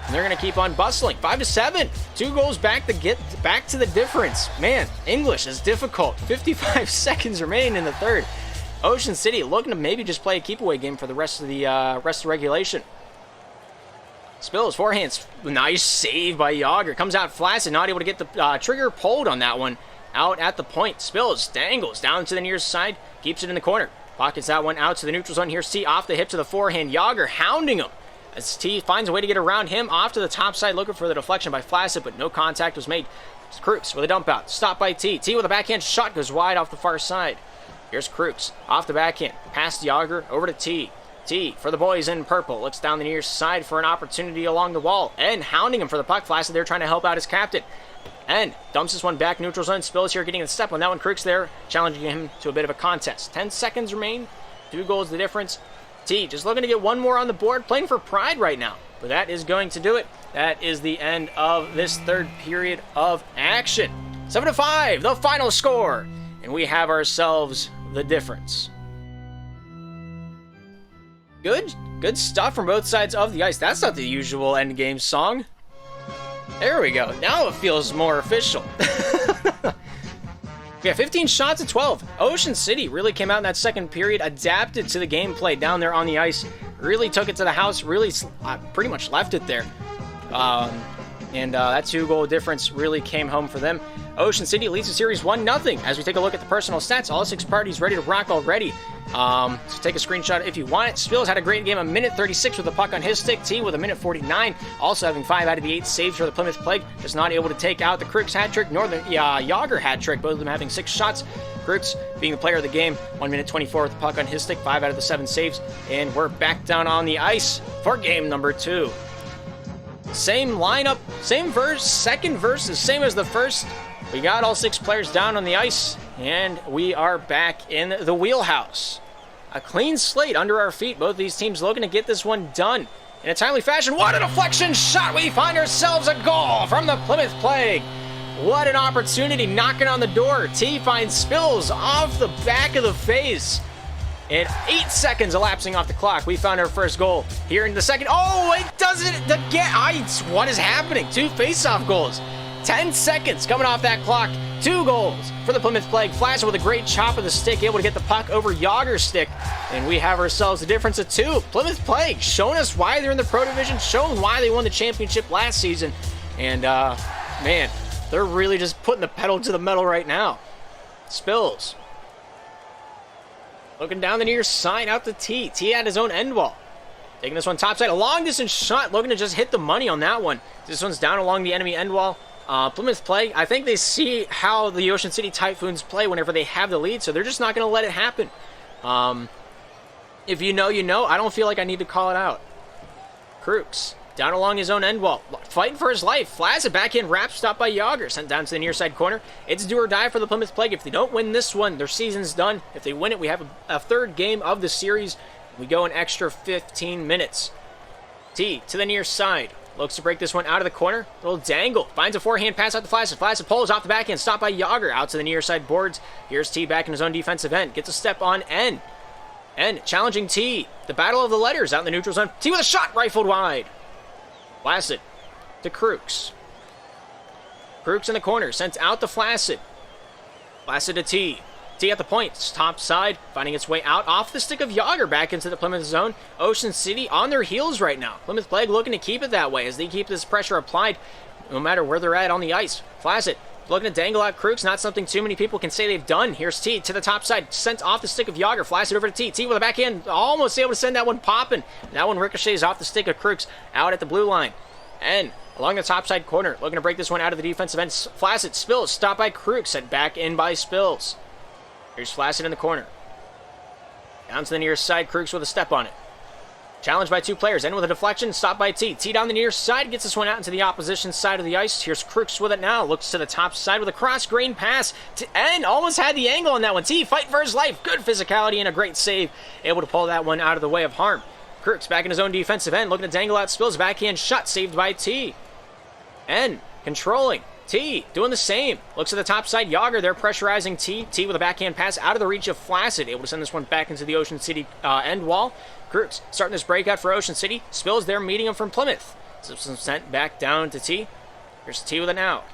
Speaker 1: and they're going to keep on bustling. 5-7. 2 goals back to get back to the difference. Man, English is difficult. 55 seconds remaining in the third. Ocean City looking to maybe just play a keep-away game for the rest of the regulation. Spills, forehands, nice save by Yager. Comes out Flaccid, not able to get the trigger pulled on that one. Out at the point, Spills, dangles down to the near side, keeps it in the corner. Pockets that one out to the neutral zone. Here's T off the hip to the forehand. Yager hounding him as T finds a way to get around him. Off to the top side, looking for the deflection by Flaccid, but no contact was made. Crooks with a dump out, stopped by T. T with a backhand shot, goes wide off the far side. Here's Crooks, off the backhand, past Yager, over to T. T for the boys in purple. Looks down the near side for an opportunity along the wall. And hounding him for the puck. Flaccid there trying to help out his captain. And dumps this one back. Neutral zone. Spills here getting the step on that one. Crooks there challenging him to a bit of a contest. 10 seconds remain. 2 goals the difference. T just looking to get 1 more on the board. Playing for pride right now. But that is going to do it. That is the end of this third period of action. 7-5, the final score. And we have ourselves the difference. Good stuff from both sides of the ice. That's not the usual endgame song. There we go. Now it feels more official. Yeah, 15 shots at 12. Ocean City really came out in that second period, adapted to the gameplay down there on the ice, really took it to the house, really pretty much left it there. That 2-goal difference really came home for them. Ocean City leads the series 1-0. As we take a look at the personal stats, all 6 parties ready to rock already. So take a screenshot if you want it. Spills had a great game, a minute 36 with the puck on his stick. T with a minute 49, also having 5 out of the 8 saves for the Plymouth Plague. Just not able to take out the Crooks hat trick, nor the Yager hat trick, both of them having 6 shots. Crooks being the player of the game, 1 minute 24 with the puck on his stick, 5 out of the 7 saves. And we're back down on the ice for game number 2. Same lineup, same verse, second verse is same as the first. We got all 6 players down on the ice, and we are back in the wheelhouse. A clean slate under our feet. Both these teams looking to get this one done in a timely fashion. What a deflection shot! We find ourselves a goal from the Plymouth Plague. What an opportunity knocking on the door. T finds Spills off the back of the face. And 8 seconds elapsing off the clock, we found our first goal here in the second. Oh, it doesn't again. What is happening? 2 face-off goals. 10 seconds coming off that clock. 2 goals for the Plymouth Plague. Flasher with a great chop of the stick, able to get the puck over Yager's stick. And we have ourselves a difference of 2. Plymouth Plague showing us why they're in the Pro Division, showing why they won the championship last season. And, man, they're really just putting the pedal to the metal right now. Spills. Looking down the near side, out to T. T at his own end wall. Taking this one topside. A long-distance shot, looking to just hit the money on that one. This one's down along the enemy end wall. Plymouth Plague, I think they see how the Ocean City Typhoons play whenever they have the lead, so they're just not going to let it happen. If you know, you know. I don't feel like I need to call it out. Crooks, down along his own end wall. Fighting for his life. Flash, a backhand wrap stop by Yager. Sent down to the near side corner. It's do or die for the Plymouth Plague. If they don't win this one, their season's done. If they win it, we have a third game of the series. We go an extra 15 minutes. T to the near side. Looks to break this one out of the corner. Little dangle. Finds a forehand pass out to Flash. Flash pulls off the backhand. Stopped by Yager. Out to the near side boards. Here's T back in his own defensive end. Gets a step on N. N challenging T. The battle of the letters out in the neutral zone. T with a shot rifled wide. Flaccid to Crooks. Crooks in the corner. Sent out to Flaccid. Flaccid to T. T at the point, top side, finding its way out off the stick of Yager back into the Plymouth zone. Ocean City on their heels right now. Plymouth Plague looking to keep it that way as they keep this pressure applied no matter where they're at on the ice. Flaccid looking to dangle out Crooks, not something too many people can say they've done. Here's T to the top side, sent off the stick of Yager. Flaccid over to T. T with a backhand, almost able to send that one popping. That one ricochets off the stick of Crooks out at the blue line. And along the top side corner, looking to break this one out of the defensive end. Flaccid, Spills, stopped by Crooks, sent back in by Spills. Here's Flaccid in the corner. Down to the near side, Crooks with a step on it. Challenged by 2 players, N with a deflection, stopped by T. T down the near side, gets this one out into the opposition side of the ice. Here's Crooks with it now, looks to the top side with a cross-grain pass to N. Almost had the angle on that one. T fighting for his life, good physicality and a great save. Able to pull that one out of the way of harm. Crooks back in his own defensive end, looking to dangle out Spills, backhand shot, saved by T. N controlling. T doing the same. Looks at the top side. Yager, they're pressurizing T. T with a backhand pass out of the reach of Flaccid. Able to send this one back into the Ocean City end wall. Crooks starting this breakout for Ocean City. Spills there meeting him from Plymouth. So some sent back down to T. Here's T with it now.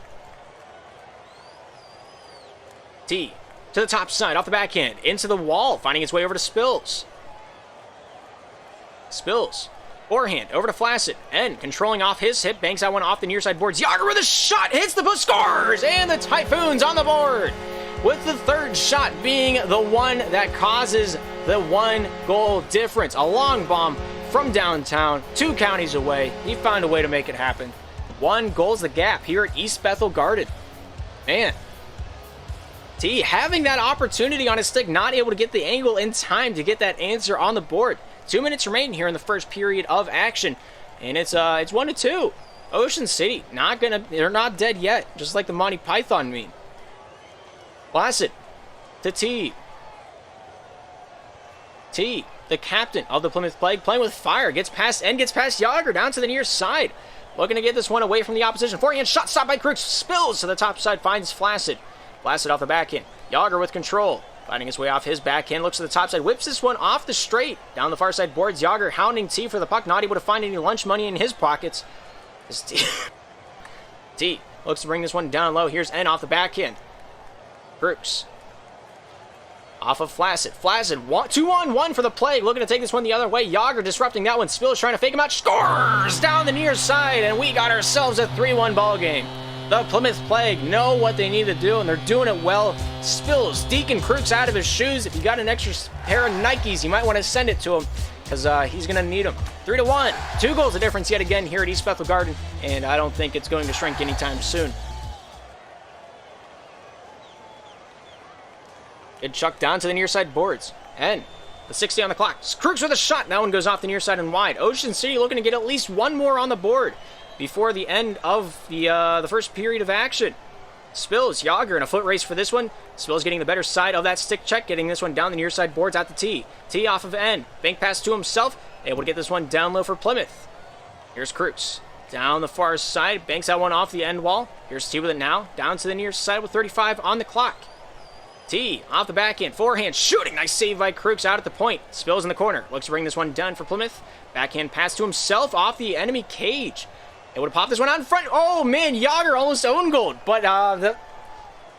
Speaker 1: T to the top side. Off the backhand. Into the wall. Finding its way over to Spills. Spills. Forehand over to Flaccid. N controlling off his hip. Banks that one off the near side boards. Yager with a shot. Hits the post. Scores. And the Typhoons on the board. With the third shot being the one that causes the 1-goal difference. A long bomb from downtown, 2 counties away. He found a way to make it happen. 1 goal's the gap here at East Bethel Garden. Man. T having that opportunity on his stick, not able to get the angle in time to get that answer on the board. 2 minutes remaining here in the first period of action, and it's 1-2. Ocean City they're not dead yet, just like the Monty Python meme. Flaccid to T. T the captain of the Plymouth Plague, playing with fire. Gets past Yager down to the near side. Looking to get this one away from the opposition. Forehand shot stopped by Crooks. Spills to the top side. Finds Flaccid. Flaccid off the backhand. Yager with control. Finding his way off his backhand. Looks to the top side. Whips this one off the straight. Down the far side boards. Yager hounding T for the puck. Not able to find any lunch money in his pockets. T looks to bring this one down low. Here's N off the backhand. Crooks. Off of Flaccid. Flaccid, 2-on-1 for the Plague. Looking to take this one the other way. Yager disrupting that one. Spills trying to fake him out. Scores down the near side, and we got ourselves a 3-1 ball game. The Plymouth Plague know what they need to do, and they're doing it well. Spills Deacon Crooks out of his shoes. If you got an extra pair of Nikes, you might want to send it to him, because he's going to need them. 3-1. 2 goals of difference yet again here at East Bethel Garden, and I don't think it's going to shrink anytime soon. Good chuck down to the near side boards. And the 60 on the clock. Crooks with a shot. That one goes off the near side and wide. Ocean City looking to get at least one more on the board before the end of the first period of action. Spills, Yager in a foot race for this one. Spills getting the better side of that stick check, getting this one down the near side boards at the T. T off of N. Bank pass to himself. Able to get this one down low for Plymouth. Here's Crooks. Down the far side. Banks that one off the end wall. Here's T with it now. Down to the near side with 35 on the clock. T off the backhand, forehand, shooting. Nice save by Crooks out at the point. Spills in the corner. Looks to bring this one down for Plymouth. Backhand pass to himself off the enemy cage. It would have popped this one out in front. Oh man, Yager almost own goal, but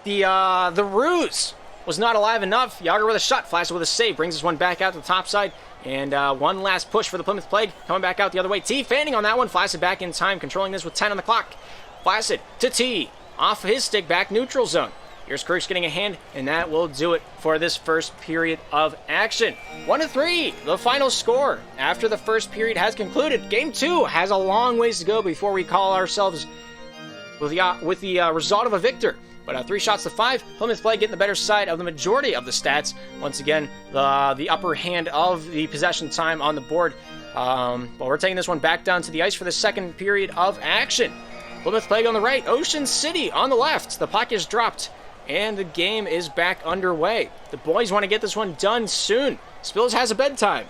Speaker 1: the ruse was not alive enough. Yager with a shot, Flaccid with a save, brings this one back out to the top side, and one last push for the Plymouth Plague, coming back out the other way. T fanning on that one. Flaccid back in time, controlling this with 10 on the clock. Flaccid to T, off his stick, back neutral zone. Here's Crooks getting a hand, and that will do it for this first period of action. 1-3, the final score. After the first period has concluded, Game 2 has a long ways to go before we call ourselves with the result of a victor. But 3 shots to 5, Plymouth Plague getting the better side of the majority of the stats. Once again, the upper hand of the possession time on the board. But we're taking this one back down to the ice for the second period of action. Plymouth Plague on the right, Ocean City on the left. The puck is dropped, and the game is back underway. The boys want to get this one done soon. Spills has a bedtime.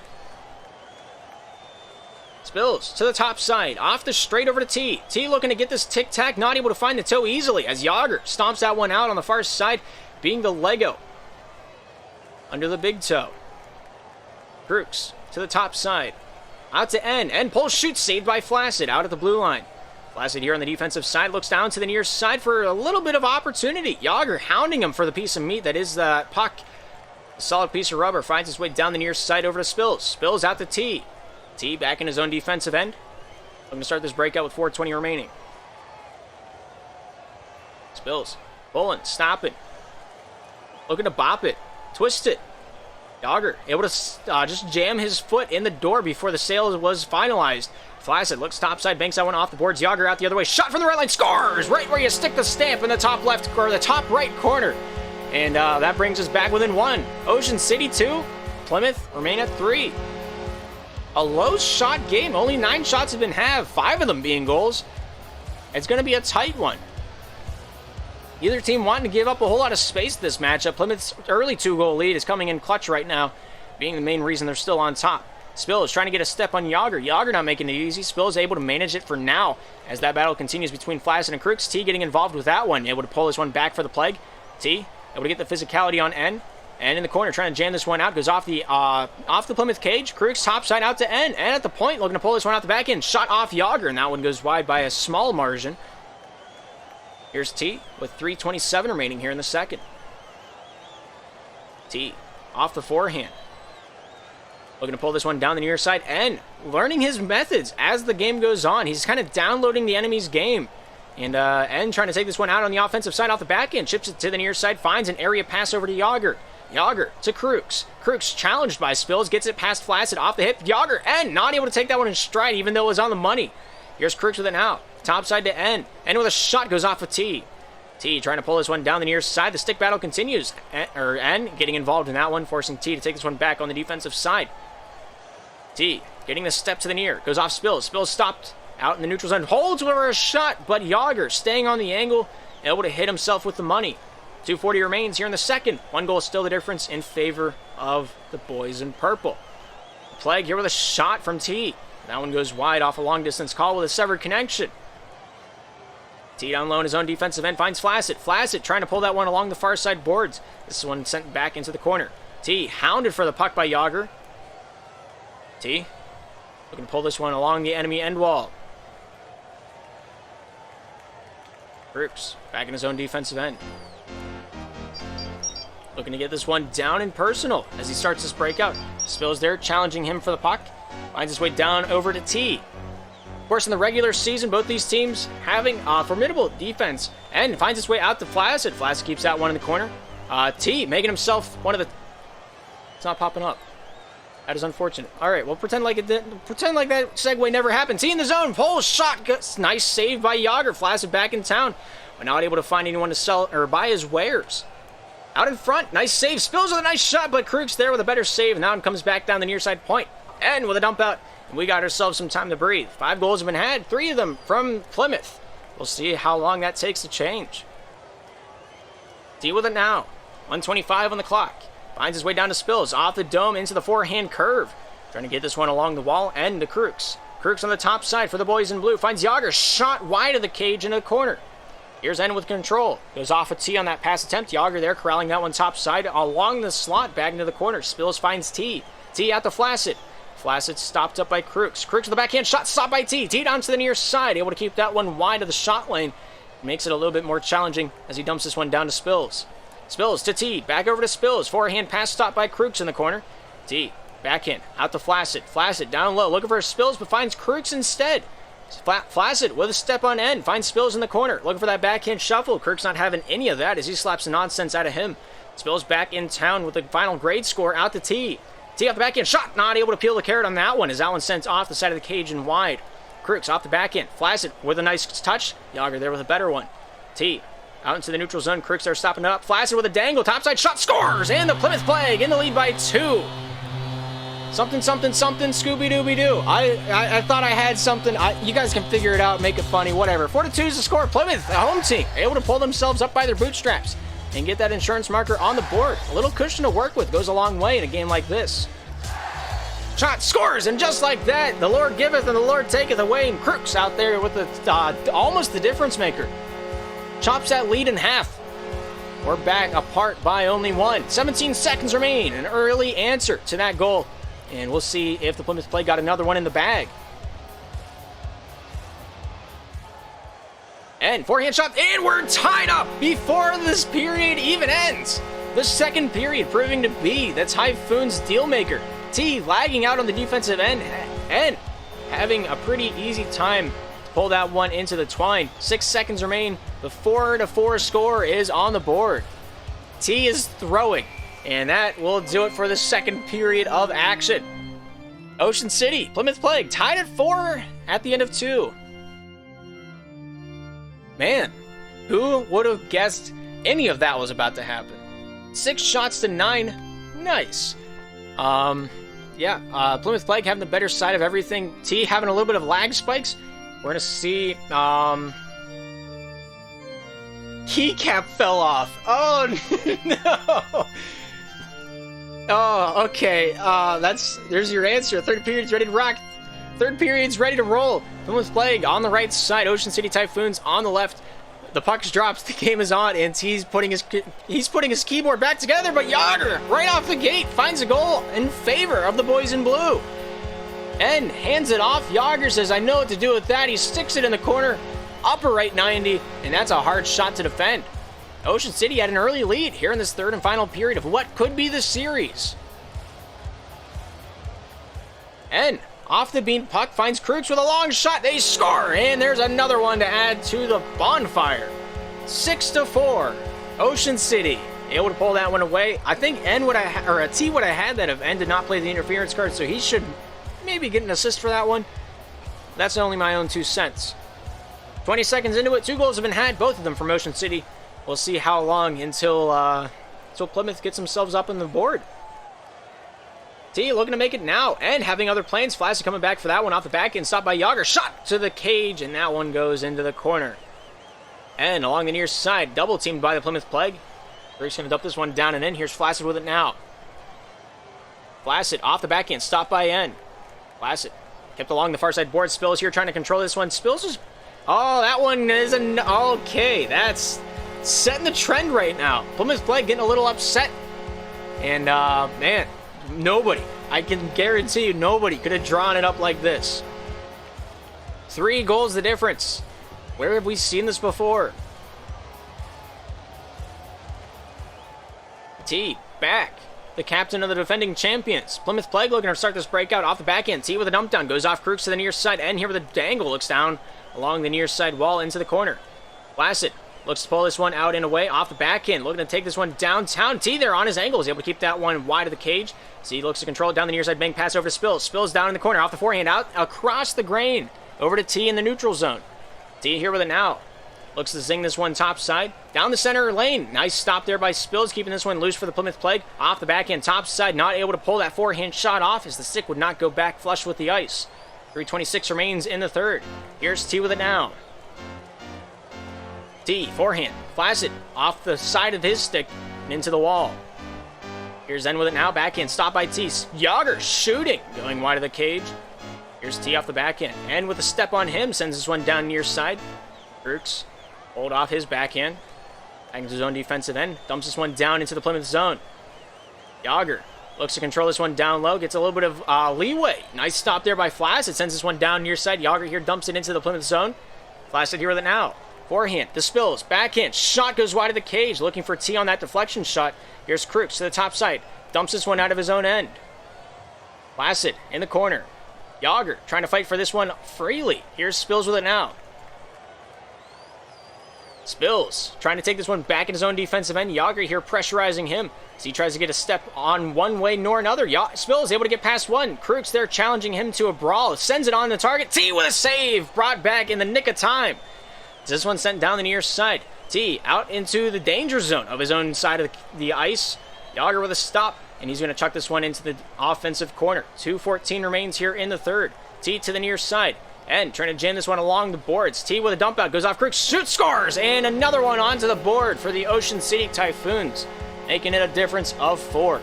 Speaker 1: Spills to the top side, off the straight over to T. T looking to get this tic-tac, not able to find the toe easily as Yager stomps that one out on the far side, being the Lego under the big toe. Crooks to the top side, out to N. N pulls, shoots, saved by Flaccid out at the blue line. Flaccid here on the defensive side, looks down to the near side for a little bit of opportunity. Yager hounding him for the piece of meat that is the puck. A solid piece of rubber finds its way down the near side over to Spills. Spills out to T. T back in his own defensive end. Looking to start this breakout with 4:20 remaining. Spills, pulling, stopping. Looking to bop it, twist it. Yager able to just jam his foot in the door before the sale was finalized. Flaccid looks topside, banks that one off the boards. Yager out the other way. Shot from the right line. Scores! Right where you stick the stamp in the top left or the top right corner. And that brings us back within 1. Ocean City 2. Plymouth remain at 3. A low shot game. Only 9 shots have been had. 5 of them being goals. It's going to be a tight one. Either team wanting to give up a whole lot of space this matchup. Plymouth's early 2-goal lead is coming in clutch right now, being the main reason they're still on top. Spills trying to get a step on Yager. Yager not making it easy. Spills able to manage it for now as that battle continues between Flaccid and Crooks. T getting involved with that one. Able to pull this one back for the Plague. T able to get the physicality on N. N in the corner trying to jam this one out. Goes off the Plymouth cage. Crooks topside out to N. N at the point looking to pull this one out the back end. Shot off Yager, and that one goes wide by a small margin. Here's T with 3:27 remaining here in the second. T off the forehand. Looking to pull this one down the near side. N learning his methods as the game goes on. He's kind of downloading the enemy's game. And N trying to take this one out on the offensive side off the back end. Chips it to the near side. Finds an area pass over to Yager. Yager to Crooks. Crooks challenged by Spills. Gets it past Flaccid off the hip. Yager. N not able to take that one in stride even though it was on the money. Here's Crooks with it now. Top side to N. N with a shot goes off of T. T trying to pull this one down the near side. The stick battle continues. N getting involved in that one, forcing T to take this one back on the defensive side. T getting the step to the near. Goes off Spills. Spills stopped out in the neutral zone. Holds over a shot, but Yager staying on the angle, able to hit himself with the money. 2:40 remains here in the second. 1 goal is still the difference in favor of the boys in purple. Plague here with a shot from T. That one goes wide off a long-distance call with a severed connection. T down low in his own defensive end, finds Flaccid. Flaccid trying to pull that one along the far side boards. This one sent back into the corner. T hounded for the puck by Yager. T looking to pull this one along the enemy end wall. Brooks back in his own defensive end. Looking to get this one down in personal as he starts this breakout. Spills there, challenging him for the puck. Finds his way down over to T. Of course, in the regular season, both these teams having formidable defense. And finds his way out to Flaccid. Flaccid keeps that one in the corner. T making himself one of the... It's not popping up. That is unfortunate. All right, well, pretend like that segue never happened. T in the zone, pull shot. Nice save by Yager. Flaccid back in town, but not able to find anyone to sell or buy his wares. Out in front, nice save. Spills with a nice shot, but Krug's there with a better save. Now comes back down the near side point. And with a dump out, and we got ourselves some time to breathe. 5 goals have been had, 3 of them from Plymouth. We'll see how long that takes to change. T with it now. 1:25 on the clock. Finds his way down to Spills, off the dome into the forehand curve. Trying to get this one along the wall and to Krux. Krux on the top side for the boys in blue. Finds Yager, shot wide of the cage into the corner. Here's N with control. Goes off a T on that pass attempt. Yager there corralling that one top side along the slot back into the corner. Spills finds T. T out to Flaccid. Flaccid stopped up by Krux. Krux with the backhand shot, stopped by T. T down to the near side, able to keep that one wide of the shot lane. Makes it a little bit more challenging as he dumps this one down to Spills. Spills to T, back over to Spills. Forehand pass stopped by Krux in the corner. T, backhand, out to Flaccid. Flaccid down low, looking for Spills, but finds Krux instead. Flaccid with a step on end, finds Spills in the corner. Looking for that backhand shuffle. Krux not having any of that as he slaps the nonsense out of him. Spills back in town with the final grade score out to T. T off the backhand shot, not able to peel the carrot on that one as that one sent off the side of the cage and wide. Krux off the backhand. Flaccid with a nice touch. Yager there with a better one. T. Out into the neutral zone, Krux there stopping it up. Flaccid with a dangle, topside shot, scores! And the Plymouth Plague in the lead by 2. Something, Scooby-Dooby-Doo. I thought I had something. You guys can figure it out, make it funny, whatever. 4-2 is the score. Plymouth, the home team, able to pull themselves up by their bootstraps and get that insurance marker on the board. A little cushion to work with goes a long way in a game like this. Shot, scores, and just like that, the Lord giveth and the Lord taketh away, and Krux out there with the almost the difference maker. Chops that lead in half. We're back apart by only 1. 17 seconds remain. An early answer to that goal. And we'll see if the Plymouth Plague got another one in the bag. And forehand shot. And we're tied up before this period even ends. The second period proving to be the Typhoons deal maker. T lagging out on the defensive end and having a pretty easy time to pull that one into the twine. 6 seconds remain. The 4-4 score is on the board. T is throwing, and that will do it for the second period of action. Ocean City, Plymouth Plague, tied at 4 at the end of 2. Man, who would have guessed any of that was about to happen? 6 shots to 9. Nice. Plymouth Plague having the better side of everything. T having a little bit of lag spikes. We're going to see... Keycap fell off. Oh, no. Oh, okay. There's your answer. Third period's ready to rock. Third period's ready to roll. Plymouth Plague on the right side. Ocean City Typhoons on the left. The puck drops. The game is on, and he's putting his keyboard back together. But Yager, right off the gate, finds a goal in favor of the boys in blue. And hands it off. Yager says, "I know what to do with that." He sticks it in the corner. Upper right 90, and that's a hard shot to defend. Ocean City had an early lead here in this third and final period of what could be the series. And off the beam, puck finds Krux with a long shot. They score, and there's another one to add to the bonfire. 6-4. Ocean City able to pull that one away. I think T would have had that if N did not play the interference card, so he should maybe get an assist for that one. That's only my own 2 cents. 20 seconds into it, 2 goals have been had, both of them from Ocean City. We'll see how long until Plymouth gets themselves up on the board. T looking to make it now, and having other plans. Flaccid coming back for that one off the back end, stopped by Yager. Shot to the cage, and that one goes into the corner. And along the near side, double teamed by the Plymouth Plague. Drake's going to dump this one down and in. Here's Flaccid with it now. Flaccid off the backhand, stopped by N. Flaccid kept along the far side board. Spills here trying to control this one. Spills is... Oh, that one is an... Okay, that's setting the trend right now. Plymouth Plague getting a little upset. And, man, nobody, I can guarantee you, nobody could have drawn it up like this. 3 goals the difference. Where have we seen this before? T back. The captain of the defending champions. Plymouth Plague looking to start this breakout off the backhand. T with a dump down. Goes off Crooks to the near side. N here with a dangle. Looks down along the near side wall into the corner. Flaccid looks to pull this one out and away off the backhand. Looking to take this one downtown. T there on his angle. Is able to keep that one wide of the cage. T looks to control it down the near side. Bang pass over to Spills. Spills down in the corner. Off the forehand. Out across the grain. Over to T in the neutral zone. T here with it now. Looks to zing this one top side. Down the center lane. Nice stop there by Spills, keeping this one loose for the Plymouth Plague. Off the backhand top side. Not able to pull that forehand shot off as the stick would not go back flush with the ice. 3:26 remains in the third. Here's T with it now. T, forehand. Flaccid off the side of his stick and into the wall. Here's N with it now. Backhand. Stop by T. Yager shooting. Going wide of the cage. Here's T off the backhand. N with a step on him. Sends this one down near side. Brooks. Hold off his backhand. Back into his own defensive end. Dumps this one down into the Plymouth zone. Yager looks to control this one down low. Gets a little bit of leeway. Nice stop there by Flaccid. Sends this one down near side. Yager here dumps it into the Plymouth zone. Flaccid here with it now. Forehand. The Spills. Backhand. Shot goes wide of the cage. Looking for T on that deflection shot. Here's Crooks to the top side. Dumps this one out of his own end. Flaccid in the corner. Yager trying to fight for this one freely. Here's Spills with it now. Spills trying to take this one back in his own defensive end. Yager here pressurizing him as he tries to get a step on one way nor another. Spills able to get past one. Crooks there challenging him to a brawl. Sends it on the target. T with a save. Brought back in the nick of time. This one sent down the near side. T out into the danger zone of his own side of the ice. Yager with a stop. And he's going to chuck this one into the offensive corner. 2:14 remains here in the third. T to the near side. And trying to jam this one along the boards. T with a dump out. Goes off Crooks. Shoot, scores! And another one onto the board for the Ocean City Typhoons. Making it a difference of 4.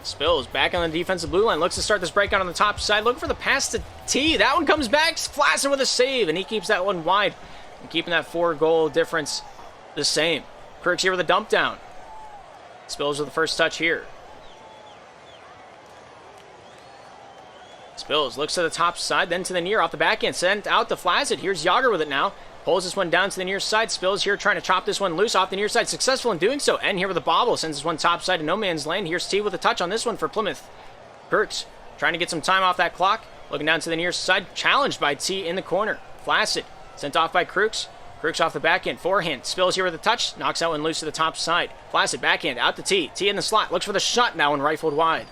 Speaker 1: Spills back on the defensive blue line. Looks to start this breakout on the top side. Looking for the pass to T. That one comes back. Flaccid with a save. And he keeps that one wide. And keeping that 4-goal difference the same. Crooks here with a dump down. Spills with the first touch here. Spills looks to the top side, then to the near, off the backhand. Sent out to Flaccid. Here's Yager with it now. Pulls this one down to the near side. Spills here trying to chop this one loose off the near side. Successful in doing so. N here with a bobble. Sends this one top side to no man's land. Here's T with a touch on this one for Plymouth. Crooks trying to get some time off that clock. Looking down to the near side. Challenged by T in the corner. Flaccid sent off by Crooks. Crooks off the backhand. Forehand. Spills here with a touch. Knocks that one loose to the top side. Flaccid backhand out to T. T in the slot. Looks for the shot. Now one rifled wide.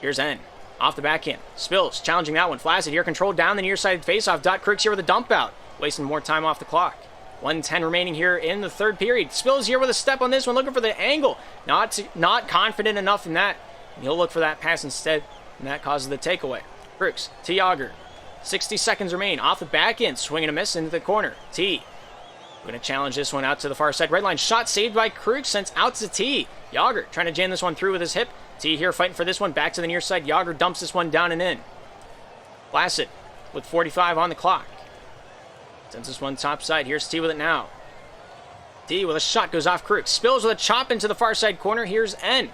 Speaker 1: Here's N. Off the backhand. Spills challenging that one. Flaccid here controlled down the near side faceoff. Crooks here with a dump out. Wasting more time off the clock. 1:10 remaining here in the third period. Spills here with a step on this one. Looking for the angle. Not confident enough in that. He'll look for that pass instead. And that causes the takeaway. Crooks to Yager. 60 seconds remain. Off the backhand. Swing and a miss into the corner. T. We're going to challenge this one out to the far side. Red line shot saved by Krug. Sent out to T. Yager trying to jam this one through with his hip. T here fighting for this one. Back to the near side. Yager dumps this one down and in. Flaccid with 45 on the clock. Sends this one top side. Here's T with it now. T with a shot goes off Krug. Spills with a chop into the far side corner. Here's N.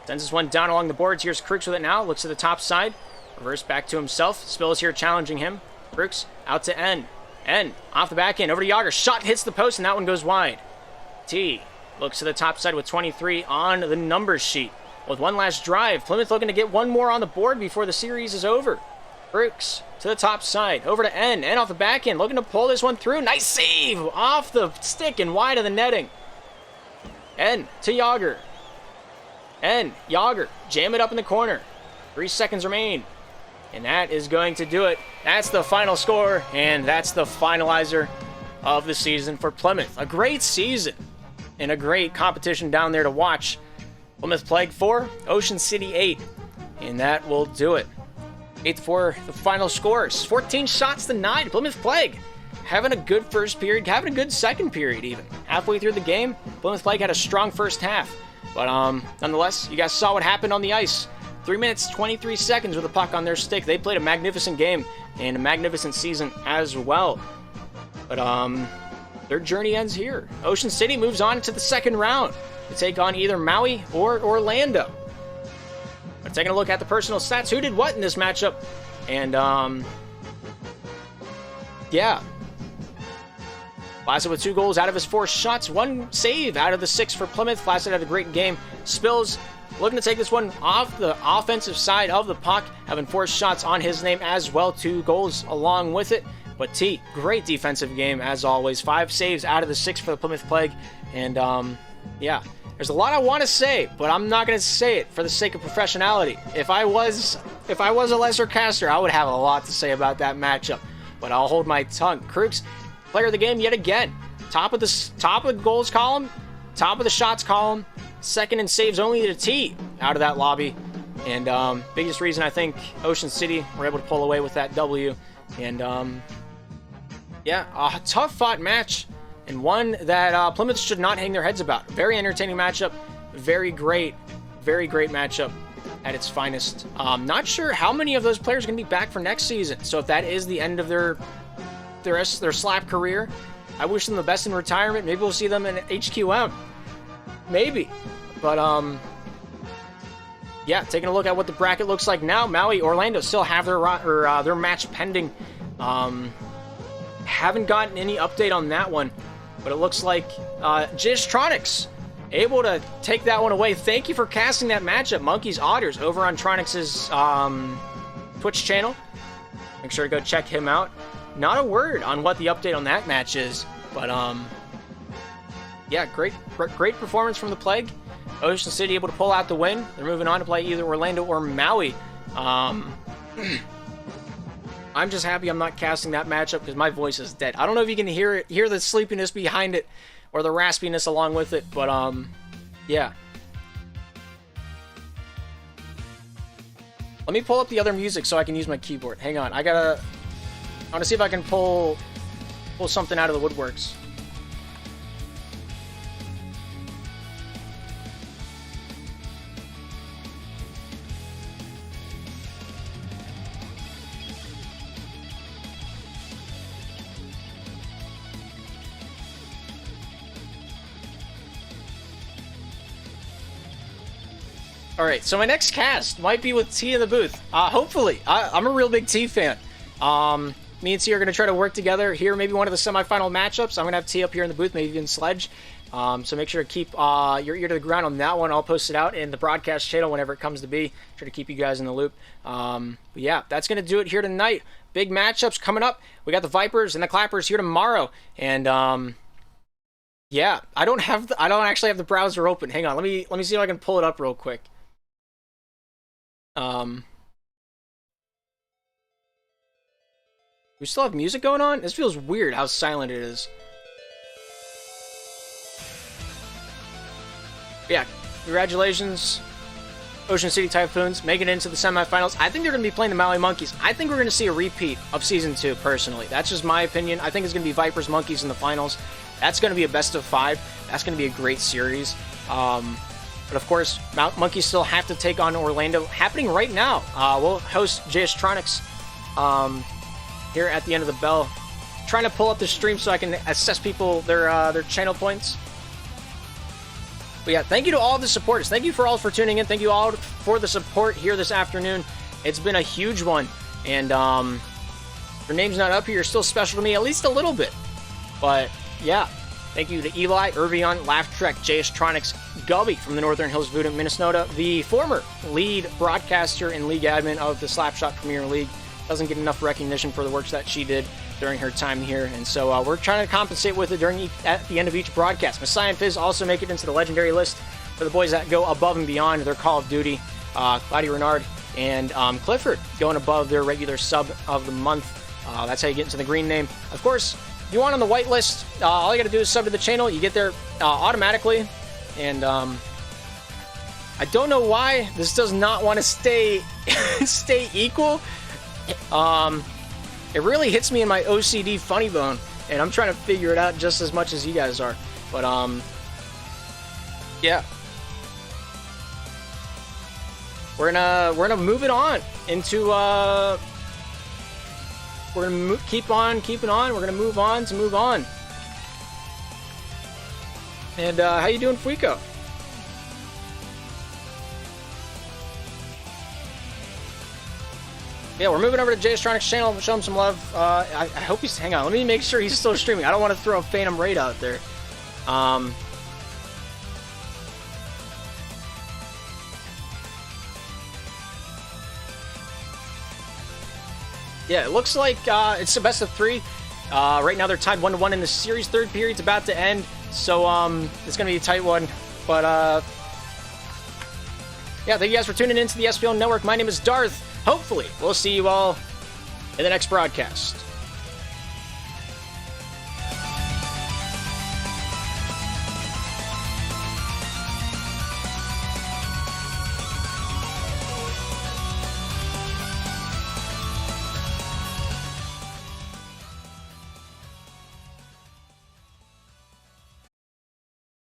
Speaker 1: Sends this one down along the boards. Here's Krug with it now. Looks to the top side. Reverse back to himself. Spills here challenging him. Krug out to N. N off the back end over to Yager. Shot hits the post and that one goes wide. T looks to the top side with 23 on the numbers sheet. With one last drive, Plymouth looking to get one more on the board before the series is over. Brooks to the top side over to N. N off the back end looking to pull this one through. Nice save off the stick and wide of the netting. N to Yager. N, Yager, jam it up in the corner. 3 seconds remain. And that is going to do it. That's the final score, and that's the finalizer of the season for Plymouth. A great season and a great competition down there to watch. Plymouth Plague 4, Ocean City 8. And that will do it. 8 for the final scores. 14 shots to 9. Plymouth Plague having a good first period, having a good second period even. Halfway through the game, Plymouth Pike had a strong first half. But nonetheless, you guys saw what happened on the ice. 3 minutes, 23 seconds with a puck on their stick. They played a magnificent game and a magnificent season as well. But their journey ends here. Ocean City moves on to the second round to take on either Maui or Orlando. But taking a look at the personal stats, who did what in this matchup? And yeah. Flaccid with 2 goals out of his 4 shots, 1 save out of the 6 for Plymouth. Flaccid had a great game. Spills looking to take this one off the offensive side of the puck, having 4 shots on his name as well, 2 goals along with it. But T, great defensive game as always. 5 saves out of the 6 for the Plymouth Plague. And yeah, there's a lot I want to say, but I'm not going to say it for the sake of professionality. If I was a lesser caster, I would have a lot to say about that matchup. But I'll hold my tongue. Krooks, player of the game yet again. Top of the goals column, top of the shots column, second in saves only to T out of that lobby. And biggest reason I think Ocean City were able to pull away with that W. And yeah, a tough fought match and one that Plymouth should not hang their heads about. Very entertaining matchup, very great matchup at its finest. Not sure how many of those players are going to be back for next season. So if that is the end of their slap career, I wish them the best in retirement. Maybe we'll see them in HQM. Maybe. But yeah, taking a look at what the bracket looks like now, Maui, Orlando still have their match pending. Haven't gotten any update on that one, but it looks like Jistronics able to take that one away. Thank you for casting that matchup, Monkeys Otters, over on Tronics' Twitch channel. Make sure to go check him out. Not a word on what the update on that match is, but yeah, great performance from the Plague. Ocean City able to pull out the win. They're moving on to play either Orlando or Maui. I'm just happy I'm not casting that matchup because my voice is dead. I don't know if you can hear the sleepiness behind it or the raspiness along with it, but yeah. Let me pull up the other music so I can use my keyboard. Hang on, I want to see if I can pull something out of the woodworks. Alright, so my next cast might be with T in the booth. Hopefully. I'm a real big T fan. Me and T are going to try to work together here, maybe one of the semifinal matchups. I'm going to have T up here in the booth, maybe even Sledge. So make sure to keep your ear to the ground on that one. I'll post it out in the broadcast channel whenever it comes to be. Try to keep you guys in the loop. But yeah, that's going to do it here tonight. Big matchups coming up. We got the Vipers and the Clappers here tomorrow. And yeah, I don't actually have the browser open. Hang on, let me see if I can pull it up real quick. We still have music going on? This feels weird how silent it is. Yeah, congratulations, Ocean City Typhoons, making it into the semifinals. I think they're going to be playing the Maui Monkeys. I think we're going to see a repeat of Season 2, personally. That's just my opinion. I think it's going to be Vipers Monkeys in the finals. That's going to be a best of 5. That's going to be a great series. But of course, Monkeys still have to take on Orlando. Happening right now. We'll host Jistronics here at the end of the bell. Trying to pull up the stream so I can assess people their channel points. But yeah, thank you to all the supporters. Thank you for tuning in. Thank you all for the support here this afternoon. It's been a huge one. And your name's not up here. You're still special to me, at least a little bit. But yeah, thank you to Eli, Irvion, Laugh Trek, Jistronics, Gubby from the Northern Hills Voodoo, Minnesota, the former lead broadcaster and league admin of the Slapshot Premier League. Doesn't get enough recognition for the works that she did during her time here, and so we're trying to compensate with it at the end of each broadcast. Messiah and Fizz also make it into the legendary list for the boys that go above and beyond their Call of Duty. Claudia Renard and Clifford going above their regular sub of the month. That's how you get into the green name. Of course, if you want on the white list, all you got to do is sub to the channel. You get there automatically, and I don't know why this does not want to stay equal.
Speaker 2: It really hits me in my OCD funny bone, and I'm trying to figure it out just as much as you guys are. But, yeah. We're gonna move it on into, we're gonna keep on keeping on. We're gonna move on to move on. And, how you doing, Fuiko? Yeah, we're moving over to Jaystronics' channel. Show him some love. I hope he's... Hang on, let me make sure he's still streaming. I don't want to throw a Phantom Raid out there. Yeah, it looks like it's the best of 3. Right now they're tied 1-1 in the series. Third period's about to end, so it's going to be a tight one. But, yeah, thank you guys for tuning into the SPL Network. My name is Darth. Hopefully, we'll see you all in the next broadcast.